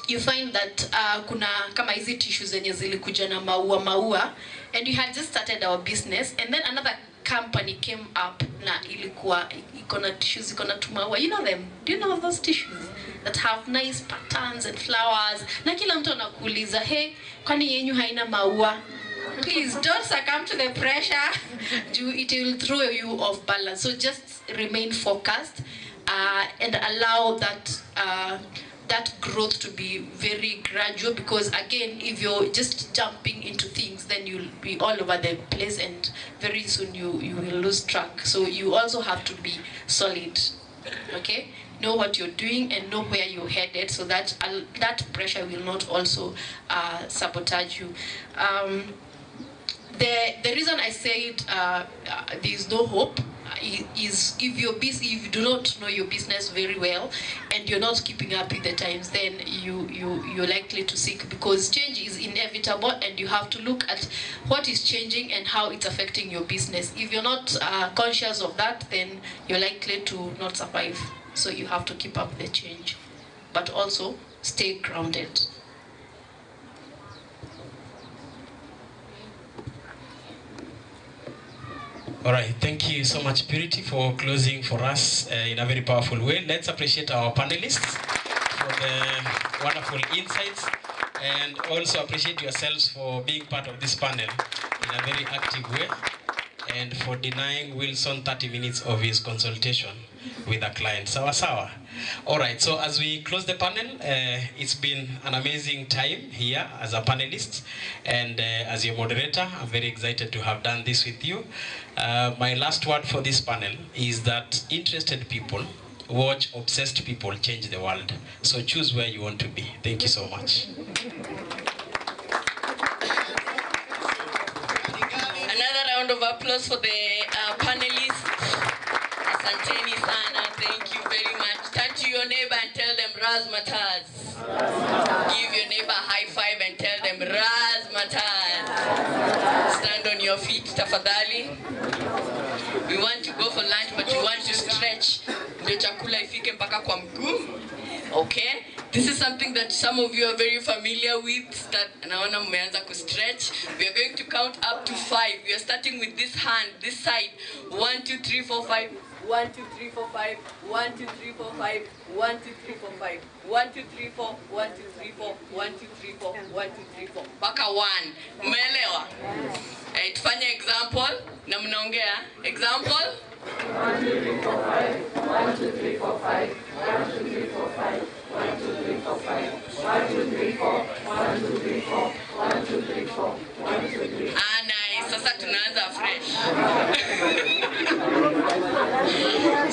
You find that kuna kama hizi tissues zenye zilikuja na maua, and you had just started our business, and then another company came up na ilikuwa ikona tissues ikona tumaua. You know them? Do you know those tissues that have nice patterns and flowers? Na kila mtu anakuuliza, hey, kwani yenyu haina maua? Please don't succumb to the pressure. It will throw you off balance. So just remain focused and allow that growth to be very gradual, because again, if you're just jumping into things, then you'll be all over the place, and very soon you will lose track. So you also have to be solid, okay? Know what you're doing and know where you're headed, so that that pressure will not also sabotage you. The reason I said there's no hope is if you do not know your business very well and you're not keeping up with the times, then you're likely to sink, because change is inevitable, and you have to look at what is changing and how it's affecting your business. If you're not conscious of that, then you're likely to not survive. So you have to keep up the change, but also stay grounded. All right, thank you so much, Purity, for closing for us in a very powerful way. Let's appreciate our panelists for the wonderful insights, and also appreciate yourselves for being part of this panel in a very active way, and for denying Wilson 30 minutes of his consultation with a client. Sawa sawa. All right, so as we close the panel, it's been an amazing time here as a panelist, and as your moderator, I'm very excited to have done this with you. My last word for this panel is that interested people watch obsessed people change the world. So choose where you want to be. Thank you so much. Another round of applause for the panelists. Asanteni sana, thank you very much. Turn to your neighbor and tell them Razmataz. Give your neighbor a high five and tell them Razmataz. Stand on your feet, tafadhali. We want to go for lunch, but we want to stretch. Ndio chakula ifike mpaka kwa mguu. Okay? This is something that some of you are very familiar with. That naona mmeanza ku stretch. We are going to count up to 5. We are starting with this hand, this side. 1, 2, 3, 4, 5. 1, 2, 3, 4, 5. 1, 2, 3, 4, 5. 1, 2, 3, 4, 5. 1, 2, 3, 4. 1, 2, 3, 4. 1, 2, 3, 4. 1, 2, 3, 4. Mpaka 1. Umeelewa? Tufanye example na mnaongea. Example? 1, 2, 3, 4, 5. 1, 2, 3, 4, 5. 1, 2, 3, 4, 5. 1, 2, 3, 4, 5. 1, 2, 3, 4. 1, 2, 3, 4. 1, 2, 3, 4. 1, 2, 3, 4. Ah, nice. Sasa tunaanza fresh.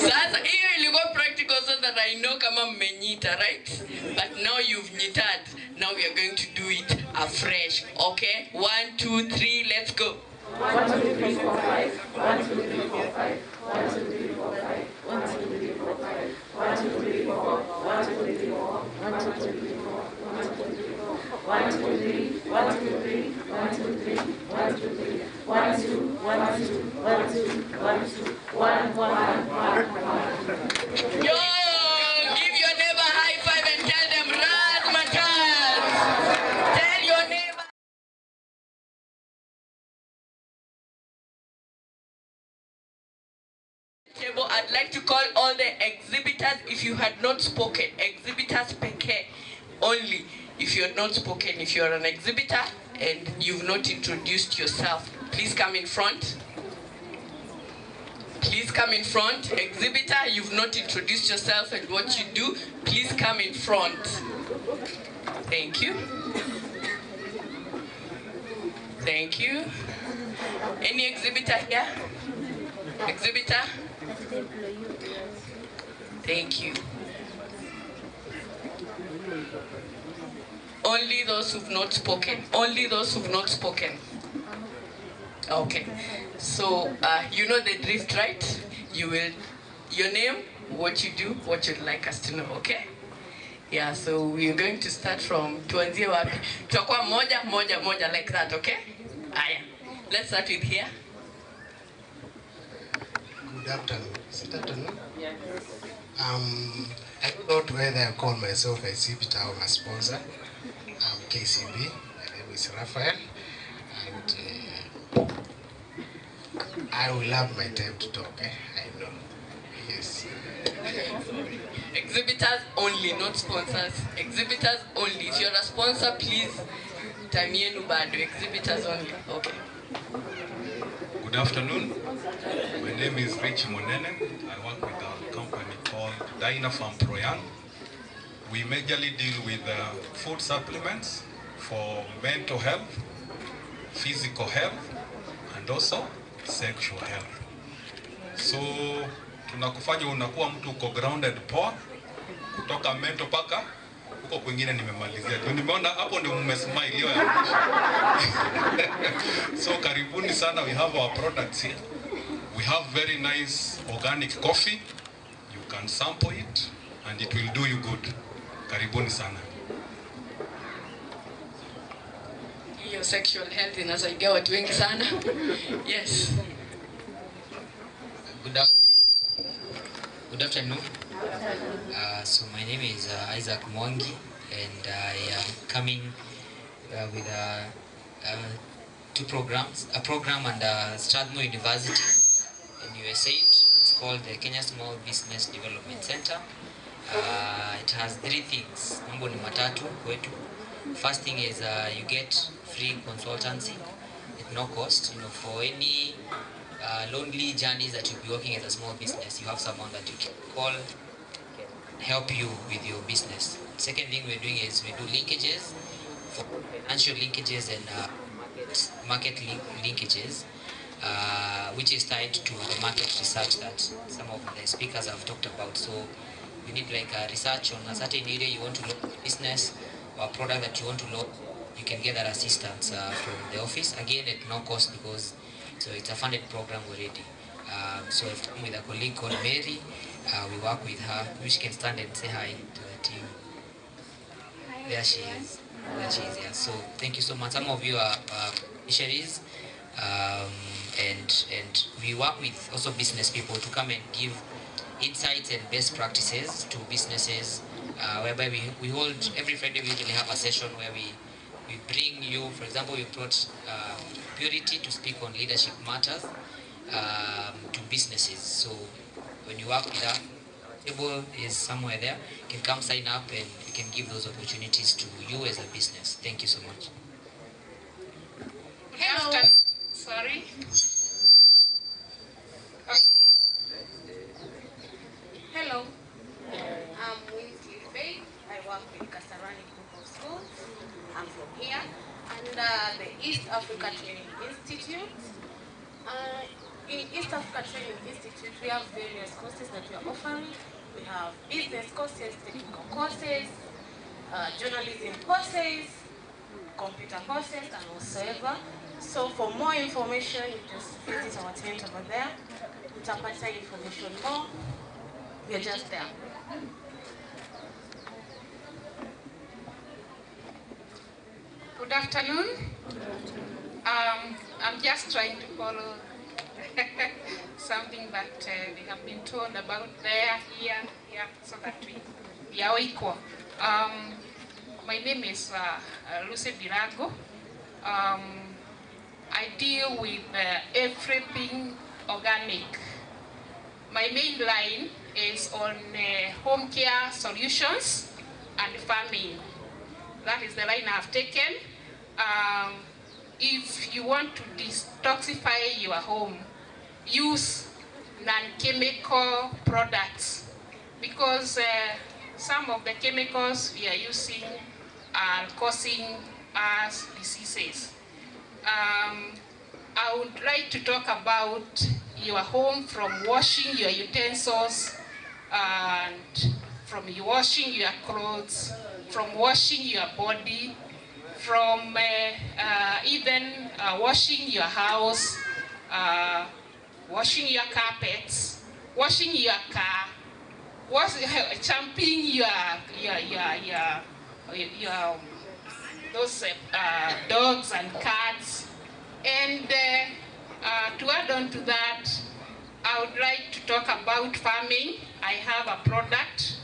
Sasa hiyo ilikuwa practical so that I know kama mmenyita, right? But now you've nyited. Now we are going to do it afresh. Okay? 1, 2, 3, let's go. 1, 2, 3, 4, 5. 1, 2, 3, 4, 5. 1, 2, 3, 4, 5. 1, 2, 3, 4, 5. 1, 2, 3, 4. 1, 2, 3, 4. 1, 2, 3, 4. 1, 2, 3. 1, 2, 3. 1, 2, 3. 1, 2, 3. 1, 2, 1, 2, 1, 2, 1, 2, 1, 1, 1. Yo! Give your neighbor a high five and tell them Razmataz. Tell your neighbor. I'd like to call all the exhibitors, if you had not spoken, exhibitors peke only. If you had not spoken, if you're an exhibitor and you've not introduced yourself, please come in front. Please come in front. Exhibitor, you've not introduced yourself and what you do. Please come in front. Thank you. Thank you. Any exhibitor here? Exhibitor? Thank you. Only those who've not spoken. Only those who've not spoken. Okay. So, you know the drift, right? You will, your name, what you do, what you'd like us to know, okay? Yeah, so we're going to start from tuanzie wapi. Tutakuwa moja like that, okay? Aya. Let's start with here. Good afternoon. Is it afternoon? Yeah. I don't know whether I call myself a exhibitor or a sponsor. I'm KCB. My name is Raphael. And I will have my time to talk. I know. Yes. Exhibitors only, not sponsors. Exhibitors only. If you're a sponsor, please. Time yenu bado. Exhibitors only. Okay. Good afternoon. My name is Rich Monene. I work with a company called Dynafarm Proyan. We majorly deal with food supplements for mental health, physical health, and also sexual health. So tunakufanya unakuwa mtu uko grounded poa, kutoka mental paka huko kwingine nimemalizia. Nimeona hapo ndio mmesmile hiyo ya mwisho. So karibuni sana, we have our products here. We have very nice organic coffee. You can sample it and it will do you good. Karibuni sana. Hiyo sexual health inasaidia watu wengi sana. Yes. Good afternoon. So my name is Isaac Mwangi, and I am coming with two programs. A program under Strathmore University in USA. It's called the Kenya Small Business Development Center. It has three things. Mambo ni matatu kwetu. First thing is you get free consultancy at no cost. You know, for any lonely journeys that you'll be working as a small business, you have someone that you can call, help you with your business. Second thing we're doing is we do linkages, for financial linkages and market linkages, which is tied to the market research that some of the speakers have talked about. So you need like a research on a certain area you want to launch a business or a product that you want to launch. You can get that assistance from the office, again at no cost, because so it's a funded program already. So I've come with a colleague called Mary. We work with her. Which can stand and say hi to the team. There she is. There she is. Yeah. So thank you so much. Some of you are fisheries, and we work with also business people to come and give insights and best practices to businesses. Whereby we hold every Friday. We usually have a session where we bring you, for example, we brought Purity to speak on leadership matters to businesses. So when you work with her, table is somewhere there. You can come sign up and you can give those opportunities to you as a business. Thank you so much. Hello. Sorry. Hello. I'm Winsley Faith. I work with Kasarani Group of Schools. I'm from here. And the East Africa Training Institute. In East Africa Training Institute, we have various courses that we are offering. We have business courses, technical courses, journalism courses, computer courses, and whatsoever. So for more information, you just visit our tent over there. Utapata information more. We are just there. Good afternoon. I'm just trying to follow something that we have been told about there, here, so that we are equal. My name is Lucy Birago. I deal with everything organic. My main line is on home care solutions and farming. That is the line I've taken. If you want to detoxify your home, use non-chemical products, because some of the chemicals we are using are causing us diseases. I would like to talk about your home, from washing your utensils and from washing your clothes, from washing your body, from even washing your house, washing your carpets, washing your car, champing your those dogs and cats. And to add on to that, I would like to talk about farming. I have a product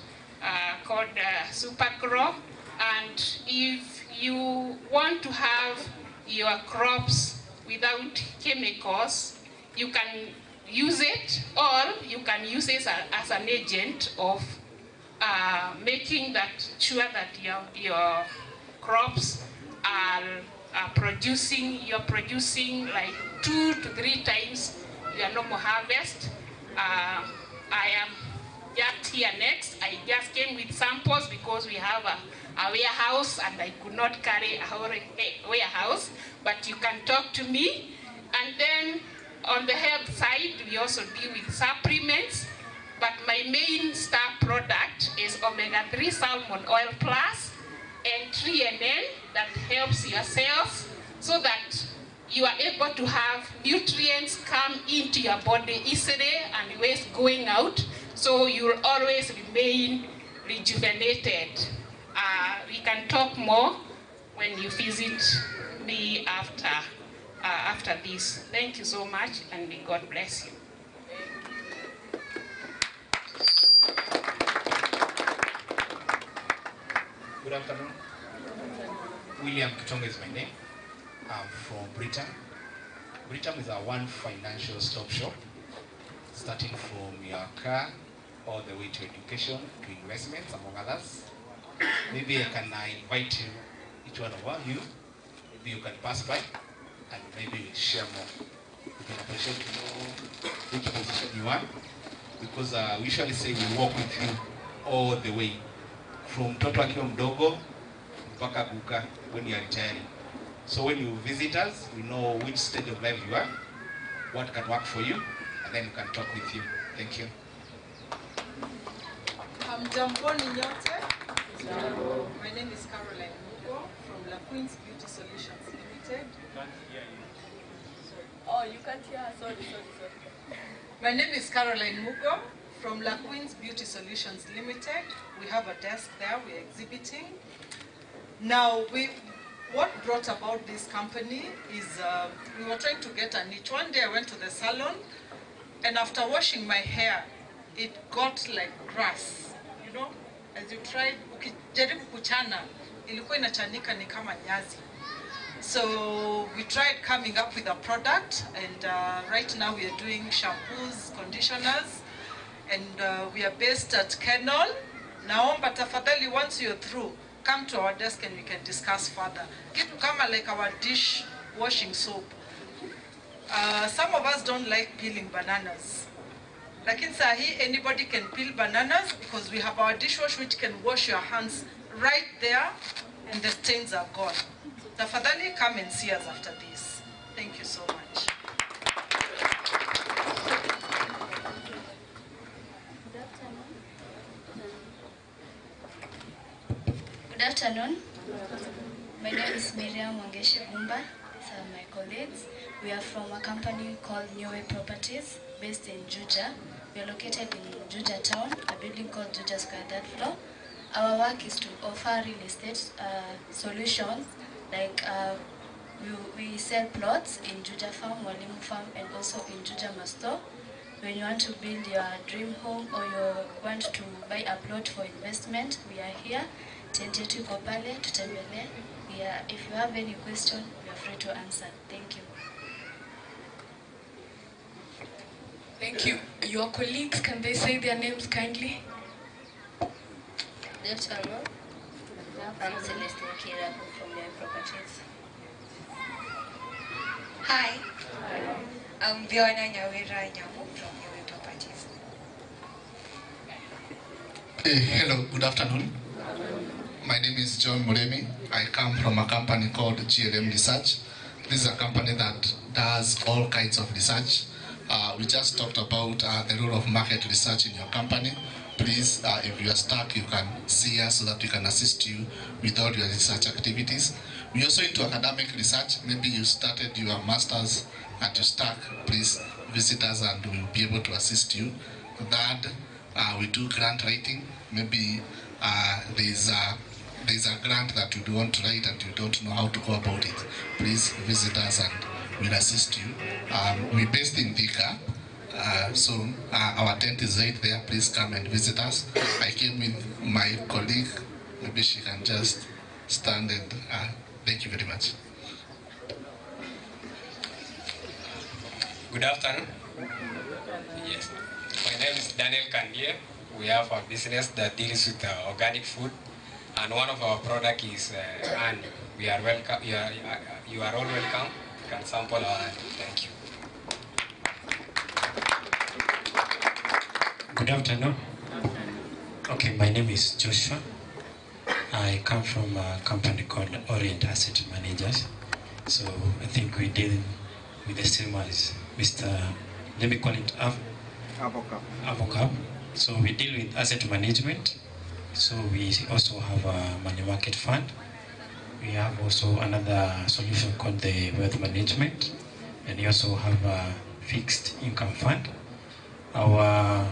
called Supergrow, and if you want to have your crops without chemicals, you can use it, or you can use it as an agent of making that sure that your crops are you're producing like 2 to 3 times your normal harvest. I am just here next. I just came with samples because we have a warehouse and I could not carry a warehouse, but you can talk to me. And then on the health side, we also deal with supplements, but my main star product is omega-3 salmon oil plus and 3NN that helps your cells so that you are able to have nutrients come into your body easily and waste going out, so you'll always remain rejuvenated. We can talk more when you visit me after this. Thank you so much, and may God bless you. Good afternoon. William Kitonga is my name. I'm from Britain. Britain is our one financial stop shop, starting from your car all the way to education, to investments, among others. Maybe I can invite you, each one of you, maybe you can pass by and maybe we'll share more. We can appreciate to know which position you are, because we usually say we walk with you all the way, from mtoto akiwa mdogo mpaka guka when you are retiring. So when you visit us, we know which stage of life you are, what can work for you, and then we can talk with you. Thank you. Jamboni nyote. My name is Caroline Mugo from La Queen's Beauty Solutions Limited. Oh, you can't hear? Sorry. My name is Caroline Mugo from La Queen's Beauty Solutions Limited. We have a desk there, we're exhibiting. Now, what brought about this company is we were trying to get a niche. One day I went to the salon, and after washing my hair, it got like grass, you know? As you tried, ukijaribu kuchana, ilikuwa inachanika ni kama nyazi. So we tried coming up with a product, and right now we are doing shampoos, conditioners, and we are based at Kenol. Naomba tafadhali, once you're through, come to our desk and we can discuss further. Kitu kama like our dish washing soap. Some of us don't like peeling bananas. Lakini sahi anybody can peel bananas because we have our dishwash which can wash your hands right there and the stains are gone. Tafadhali, come and see us after this. Thank you so much. Good afternoon. My name is Miriam Wangeshi Gumba. These are my colleagues. We are from a company called New Way Properties based in Juja. We are located in Juja town, a building called Juja Square, third floor. Our work is to offer real estate solutions, like we sell plots in Juja Farm, Walimu Farm, and also in Juja Masto. When you want to build your dream home or you want to buy a plot for investment, we are here. Tentetu iko pale, tutembelee. If you have any question, we are free to answer. Thank you. Thank you. Your colleagues, can they say their names kindly? Good afternoon. I'm Celeste Kira from New Way Properties. Hi. I'm Viona Nyawira Nyamu from New Way Properties. Hello, good afternoon. My name is John Muremi. I come from a company called GLM Research. This is a company that does all kinds of research. We just talked about the role of market research in your company. Please, if you are stuck, you can see us so that we can assist you with all your research activities. We also into academic research. Maybe you started your master's and you're stuck. Please visit us and we'll be able to assist you. Third, we do grant writing. Maybe there's a grant that you want to write and you don't know how to go about it. Please visit us and we'll assist you. We're based in Thika, so our tent is right there. Please come and visit us. I came with my colleague. Maybe she can just stand and thank you very much. Good afternoon. Yes, my name is Daniel Kandie. We have a business that deals with organic food, and one of our products is honey. We are welcome. You are all welcome. You can sample our honey. Thank you. Good afternoon. Okay, my name is Joshua. I come from a company called Orient Asset Managers. So I think we deal with the same as Mr. Let me call it Avocab. So we deal with asset management. So we also have a money market fund. We have also another solution called the wealth management. And we also have a fixed income fund. Our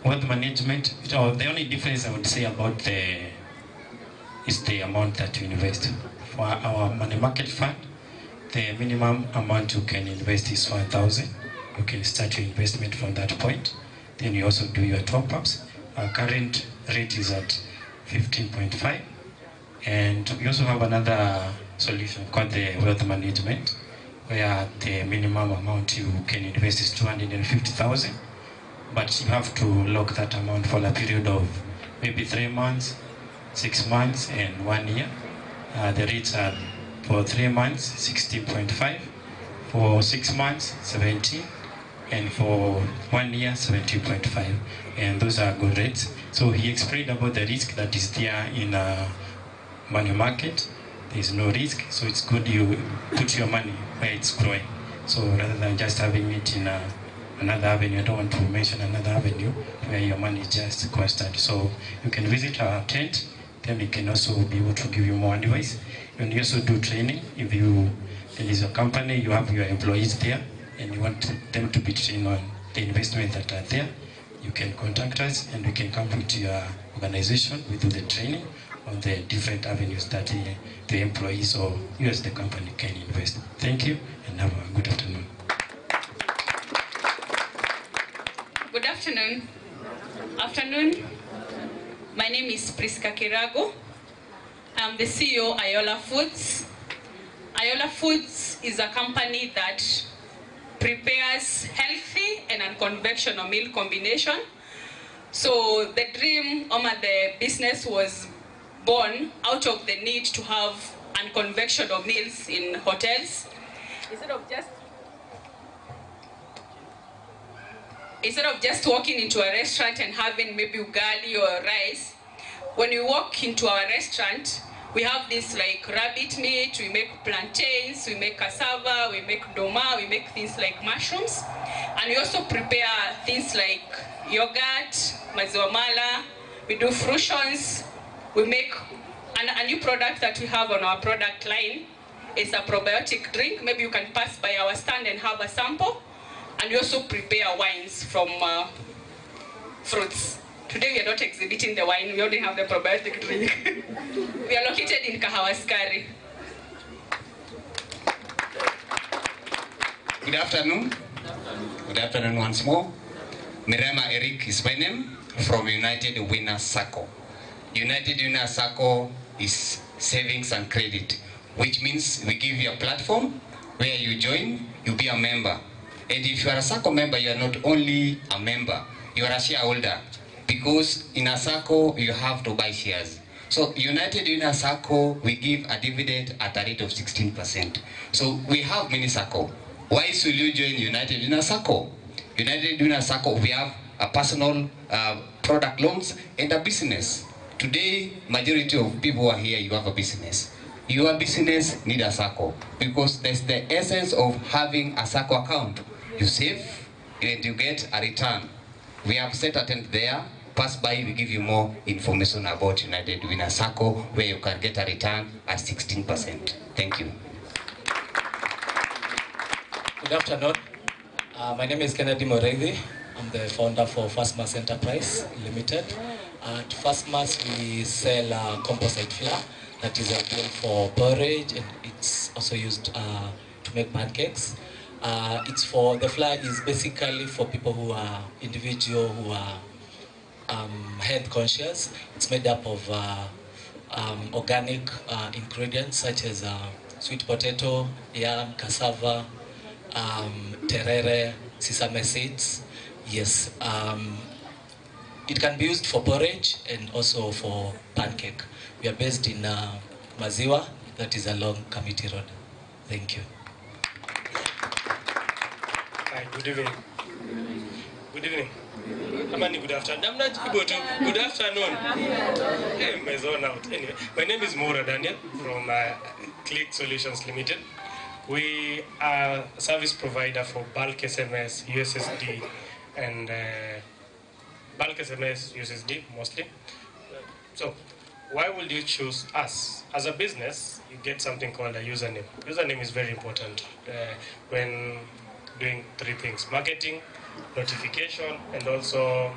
wealth management, the only difference I would say about is the amount that you invest. For our money market fund, the minimum amount you can invest is 1,000. You can start your investment from that point. Then you also do your top-ups. Our current rate is at 15.5. And we also have another solution called the wealth management, where the minimum amount you can invest is 250,000. But you have to lock that amount for a period of maybe 3 months, 6 months, and 1 year. The rates are for 3 months, 16.5, for 6 months, 17, and for 1 year, 17.5. And those are good rates. So he explained about the risk that is there in a money market. There is no risk, so it's good you put your money where it's growing. So rather than just having it in another avenue, I don't want to mention another avenue where your money is just constant. So you can visit our tent, then we can also be able to give you more advice. And you also do training. If there is a company, you have your employees there, and you want them to be trained on the investments that are there, you can contact us and we can come to your organization. We do the training on the different avenues that the employees or you as the company can invest. Thank you and have a good afternoon. Good afternoon. My name is Priska Kirago. I'm the CEO Ayola Foods. Ayola Foods is a company that prepares healthy and unconventional meal combination. So the dream of the business was born out of the need to have unconventional meals in hotels. Instead of just walking into a restaurant and having maybe ugali or rice, when we walk into our restaurant, we have this like rabbit meat, we make plantains, we make cassava, we make doma, we make things like mushrooms. And we also prepare things like yogurt, maziwa mala, we do fruitions, we make a new product that we have on our product line. It's a probiotic drink. Maybe you can pass by our stand and have a sample. And we also prepare wines from fruits. Today we are not exhibiting the wine, we only have the probiotic drink. We are located in Kahawaskari. Good afternoon. Good afternoon once more. Mirema Eric is my name, from United Winner Circle. United Winner Circle is savings and credit, which means we give you a platform where you join, you be a member. And if you are a circle member, you are not only a member, you are a shareholder. Because in a circle, you have to buy shares. So United Winner Circle, we give a dividend at a rate of 16%. So we have mini circle. Why should you join United Winner Circle? United Winner Circle, we have a personal product loans, and a business. Today, majority of people who are here, you have a business. Your business need a SACCO because that's the essence of having a SACCO account. You save and you get a return. We have set a tent there. Pass by, we give you more information about United Winner SACCO where you can get a return at 16%. Thank you. Good afternoon. My name is Kennedy Morevi. I'm the founder for Fastmass Enterprise Limited. At Fastmass, we sell composite flour that is ideal for porridge, and it's also used to make pancakes. The flour is basically for people who are individual who are health conscious. It's made up of organic ingredients such as sweet potato, yam, cassava, terere, sesame seeds. Yes, it can be used for porridge and also for pancake. We are based in Maziwa, that is along Committee Road. Thank you. Hi, good evening. Good evening. Amani, good afternoon. I'm not able to. Good afternoon. Hey, my zone out. Anyway, my name is Maura Daniel from Clergy Solutions Limited. We are a service provider for bulk SMS, USSD, and bulk SMS, USSD mostly. So, why would you choose us? As a business, you get something called a username. Username is very important when doing three things: marketing, notification, and also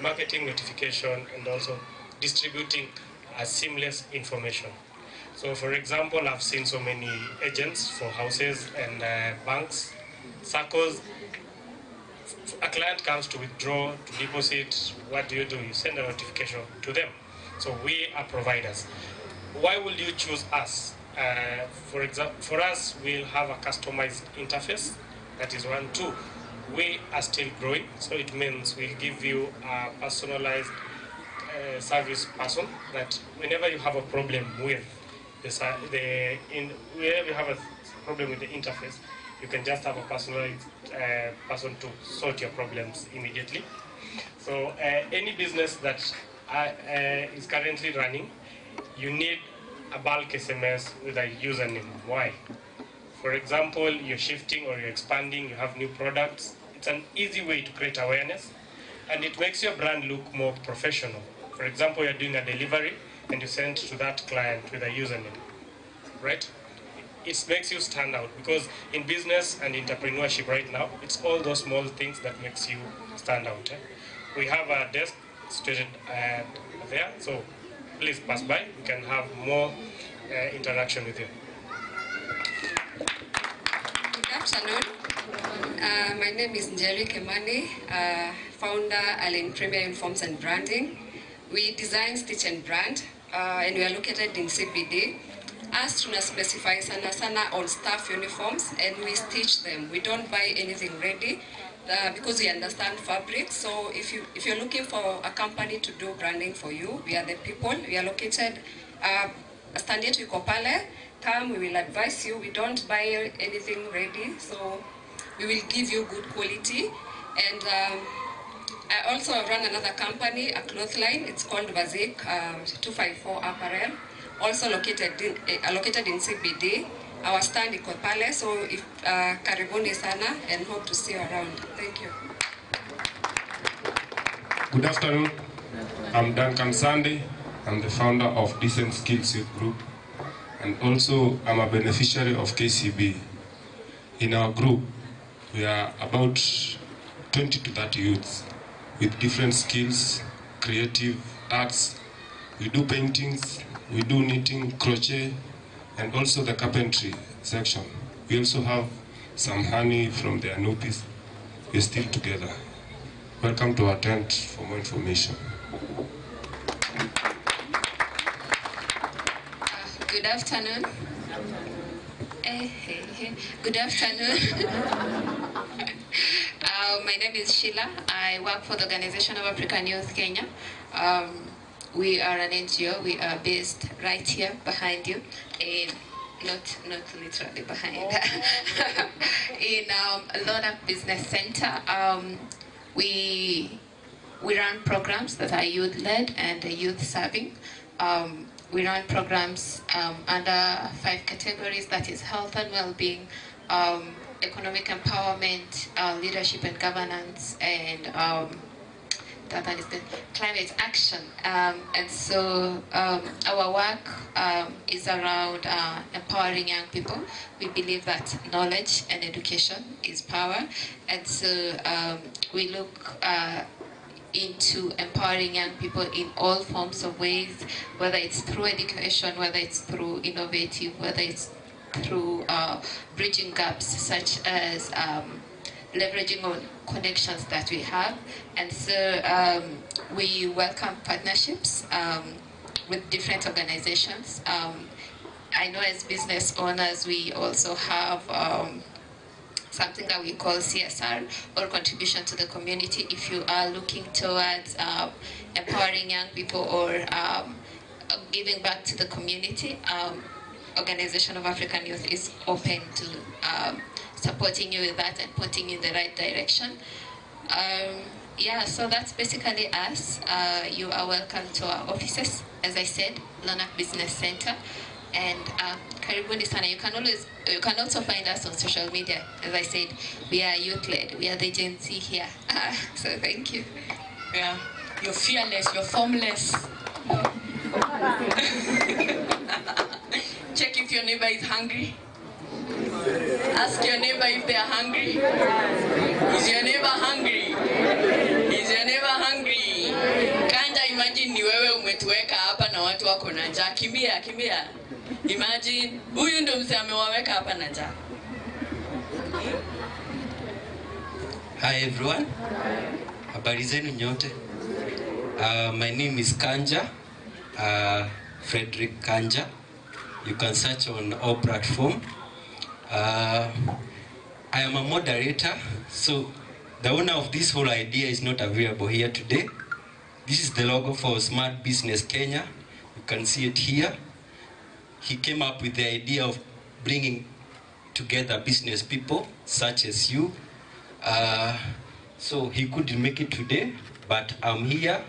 marketing, notification, and also distributing a seamless information. So, for example, I've seen so many agents for houses and banks, SACCOs. A client comes to withdraw, to deposit. What do? You send a notification to them. So we are providers. Why will you choose us? For example, for us, we'll have a customized interface. That is one. Two, we are still growing, so it means we'll give you a personalized service person that whenever you have a problem with whenever you have a problem with the interface, you can just have a personalized person to sort your problems immediately. So any business that is currently running, you need a bulk SMS with a username. Why? For example, you're shifting or you're expanding, you have new products. It's an easy way to create awareness, and it makes your brand look more professional. For example, you're doing a delivery and you send to that client with a username, right? It makes you stand out, because in business and entrepreneurship right now, it's all those small things that makes you stand out. We have a desk situated there, so please pass by. We can have more interaction with you. Good afternoon. My name is Njeri Kemani, founder Allen Premier Uniforms and Branding. We design, stitch and brand, and we are located in CBD. Us tuna specify sana on staff uniforms, and we stitch them. We don't buy anything ready because we understand fabric. So if you're looking for a company to do branding for you, we are the people. We are located Standia to Kopale. Come, we will advise you. We don't buy anything ready, so we will give you good quality. And I also run another company, a cloth line. It's called Vazik 254 Apparel, also located in CBD. Our stand is Kopale, so if karibuni sana, and hope to see you around. Thank you. Good afternoon. I'm Duncan Sandy. I'm the founder of Decent Skills Youth Group, and also I'm a beneficiary of KCB. In our group, we are about 20 to 30 youths with different skills, creative arts. We do paintings, we do knitting, crochet, and also the carpentry section. We also have some honey from the Anubis. We're still together. Welcome to our tent for more information. Good afternoon. Good afternoon. My name is Sheila. I work for the Organization of African Youth Kenya. We are an NGO. We are based right here behind you, not literally behind, in Lona Business Center. We We run programs that are youth-led and youth-serving. We run programs under 5 categories, that is health and well-being, economic empowerment, leadership and governance, and that one is the climate action. And so our work is around empowering young people. We believe that knowledge and education is power. And so we look into empowering young people in all forms of ways, whether it's through education, whether it's through innovative, whether it's through bridging gaps such as leveraging on connections that we have. And so we welcome partnerships with different organizations. I know as business owners, we also have something that we call CSR, or contribution to the community. If you are looking towards empowering young people or giving back to the community, Organization of African Youth is open to supporting you with that and putting you in the right direction. Yeah, so that's basically us. You are welcome to our offices, as I said, Lonak Business Center. And karibuni sana. You can also find us on social media. As I said, we are youth-led. We are the Gen Z here. So thank you. Yeah, you're fearless. You're formless. Check if your neighbor is hungry. Ask your neighbor if they are hungry. Is your neighbor hungry? Is your neighbor hungry? Kanja, imagine ni wewe umetuweka hapa na watu wako na njaa. Kimbia, kimbia. Imagine, huyu ndo mse amewaweka hapa na njaa. Hi everyone. Habari zenu nyote. My name is Kanja. Frederick Kanja. You can search on all platforms. I am a moderator, so the owner of this whole idea is not available here today. This is the logo for Smart Business Kenya. You can see it here. He came up with the idea of bringing together business people such as you. So he couldn't make it today, but I'm here.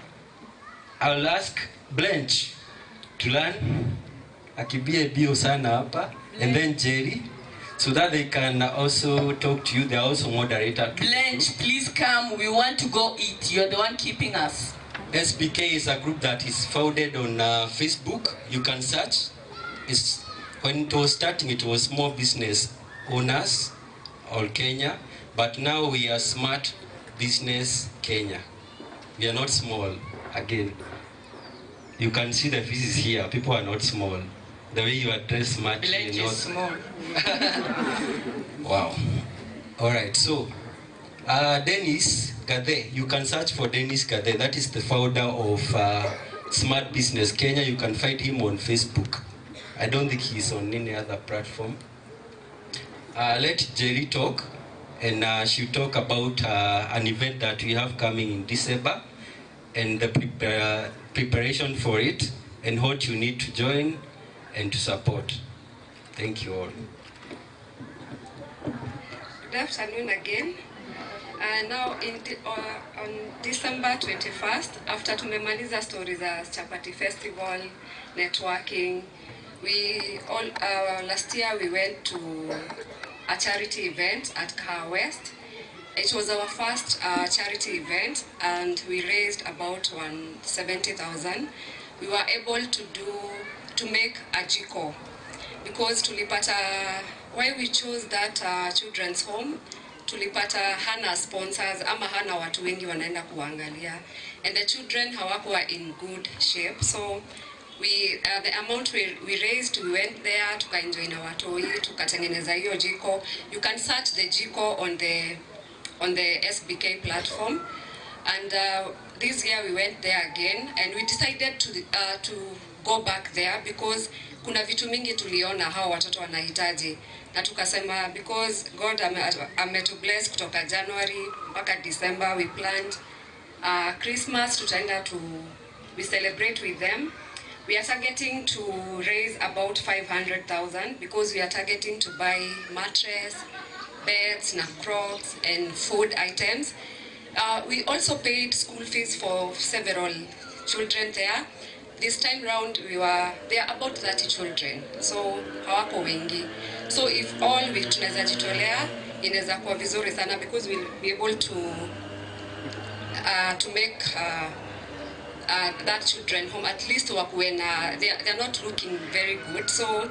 I'll ask Blanche to learn akibie bio sana hapa, and then Jerry, so that they can also talk to you. They are also moderator. Blanche, please come. We want to go eat. You're the one keeping us. SBK is a group that is founded on Facebook. You can search. When it was starting, it was small business owners, all Kenya. But now we are Smart Business Kenya. We are not small again. You can see the faces here. People are not small. The way you address smart, you know. Small. Wow. All right. So, Dennis Gade. You can search for Dennis Gade. That is the founder of Smart Business Kenya. You can find him on Facebook. I don't think he's on any other platform. Let Jerry talk, and she'll talk about an event that we have coming in December, and the preparation for it, and what you need to join and to support. Thank you all. Good afternoon again. Now on December 21st, after tumemaliza stories za Chapati Festival, networking, last year we went to a charity event at Car West. It was our first charity event, and we raised about 170,000. We were able to make a jiko because tulipata, why we chose that children's home, tulipata hana sponsors ama hana watu wengi wanaenda kuangalia, and the children hawakuwa in good shape. So the amount we raised, we went there, tukaenjoy na watoi, tukatengeneza hiyo jiko. You can search the jiko on the SBK platform. And this year we went there again, and we decided to go back there because kuna vitu mingi tuliona hao watoto wanahitaji, na tukasema because God ametubless kutoka January mpaka December, we planned Christmas tutaenda we celebrate with them. We are targeting to raise about 500,000 because we are targeting to buy mattress, beds, na clothes and food items. We also paid school fees for several children there. This time round, there are about 30 children, so hawako wengi. So if all we tunaweza jitolea, inaweza kuwa vizuri sana because we'll be able to make that children home at least when they're not looking very good. So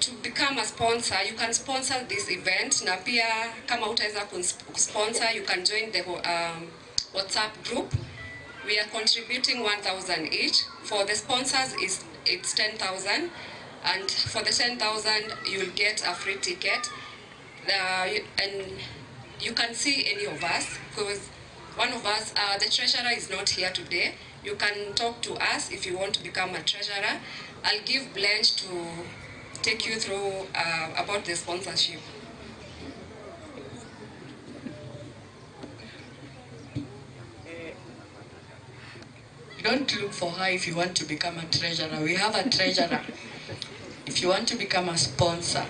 to become a sponsor, you can sponsor this event. Na pia kama utaweza kusponsor, you can join the WhatsApp group. We are contributing 1,000 each. For the sponsors, it's 10,000, and for the 10,000, you'll get a free ticket. And you can see any of us because one of us, the treasurer, is not here today. You can talk to us if you want to become a treasurer. I'll give Blanche to take you through about the sponsorship. Don't look for her if you want to become a treasurer. We have a treasurer. If you want to become a sponsor.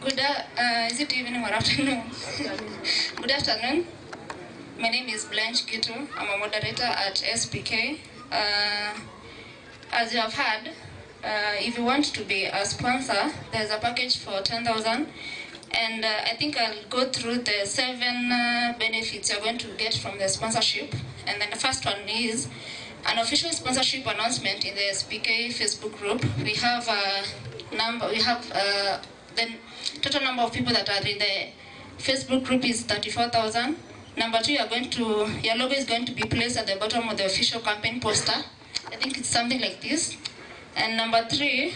Is it evening or afternoon? Good afternoon. My name is Blanche Gitu. I'm a moderator at SPK. As you have heard, if you want to be a sponsor, there's a package for 10,000. And I think I'll go through the 7 benefits you're going to get from the sponsorship. And then the first one is an official sponsorship announcement in the SPK Facebook group. We have the total number of people that are in the Facebook group is 34,000. Number 2, your logo is going to be placed at the bottom of the official campaign poster. I think it's something like this. And number 3,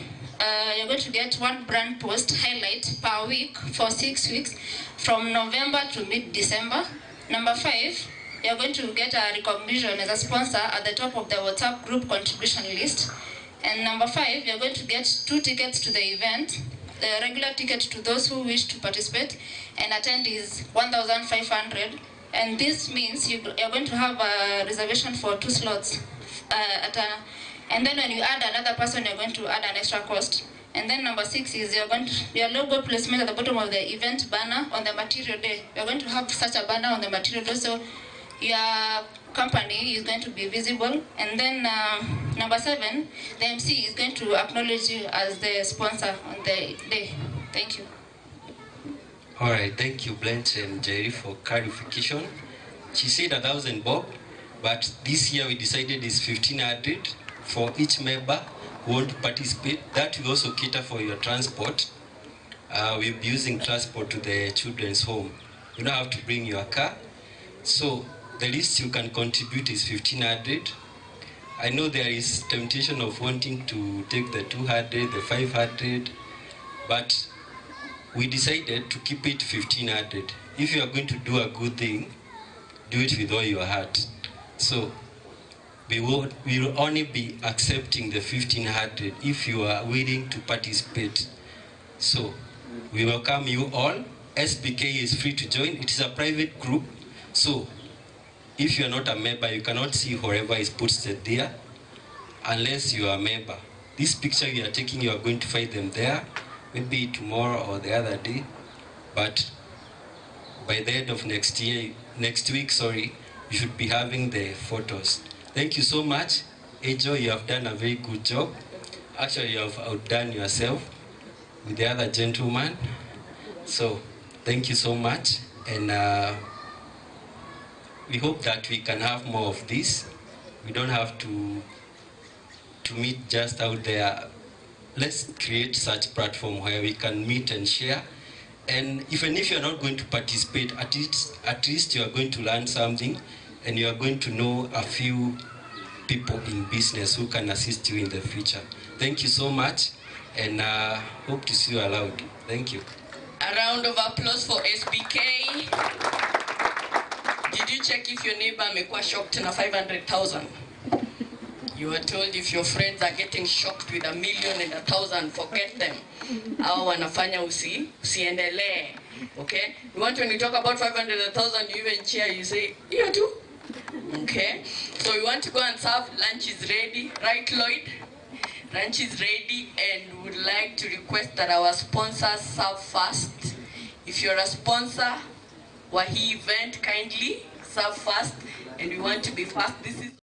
you're going to get 1 brand post highlight per week for 6 weeks from November to mid-December. Number 5, you're going to get a recognition as a sponsor at the top of the WhatsApp group contribution list. And number 5, you're going to get 2 tickets to the event. The regular ticket to those who wish to participate and attend is 1,500. And this means you're going to have a reservation for 2 slots. And then when you add another person, you're going to add an extra cost. And then number 6 is your logo placement at the bottom of the event banner on the material day. You're going to have such a banner on the material day, so your company is going to be visible. And then number 7, the MC is going to acknowledge you as the sponsor on the day. Thank you. All right, thank you, Blanche and Jerry, for clarification. She said 1,000 bob, but this year we decided it's 1,500 for each member who want to participate. That will also cater for your transport. We'll be using transport to the children's home. You don't have to bring your car. So the least you can contribute is 1,500. I know there is temptation of wanting to take the 200, the 500, but we decided to keep it 1,500. If you are going to do a good thing, do it with all your heart. So we will only be accepting the 1,500 if you are willing to participate. So we welcome you all. SBK is free to join. It is a private group. So if you are not a member, you cannot see whoever is posted there unless you are a member. This picture you are taking, you are going to find them there, maybe tomorrow or the other day. But by the end of next week, you should be having the photos. Thank you so much. Ejo, you have done a very good job. Actually, you have outdone yourself with the other gentleman. So, thank you so much. And we hope that we can have more of this. We don't have to meet just out there. Let's create such platform where we can meet and share. And even if you're not going to participate, at least you are going to learn something, and you are going to know a few people in business who can assist you in the future. Thank you so much, and hope to see you around. Thank you. A round of applause for SBK. Did you check if your neighbor amekuwa shocked na 500,000? You were told if your friends are getting shocked with 1,000,000 and 1,000, forget them. Hao wanafanya usiendelee. Okay? You want when we talk about 500,000, you even cheer, you say, "Hiyo tu." Okay? So we want to go and serve. Lunch is ready, right, Lloyd? Lunch is ready, and would like to request that our sponsors serve first. If you're a sponsor wa hii event, kindly serve first, and we want to be first. This is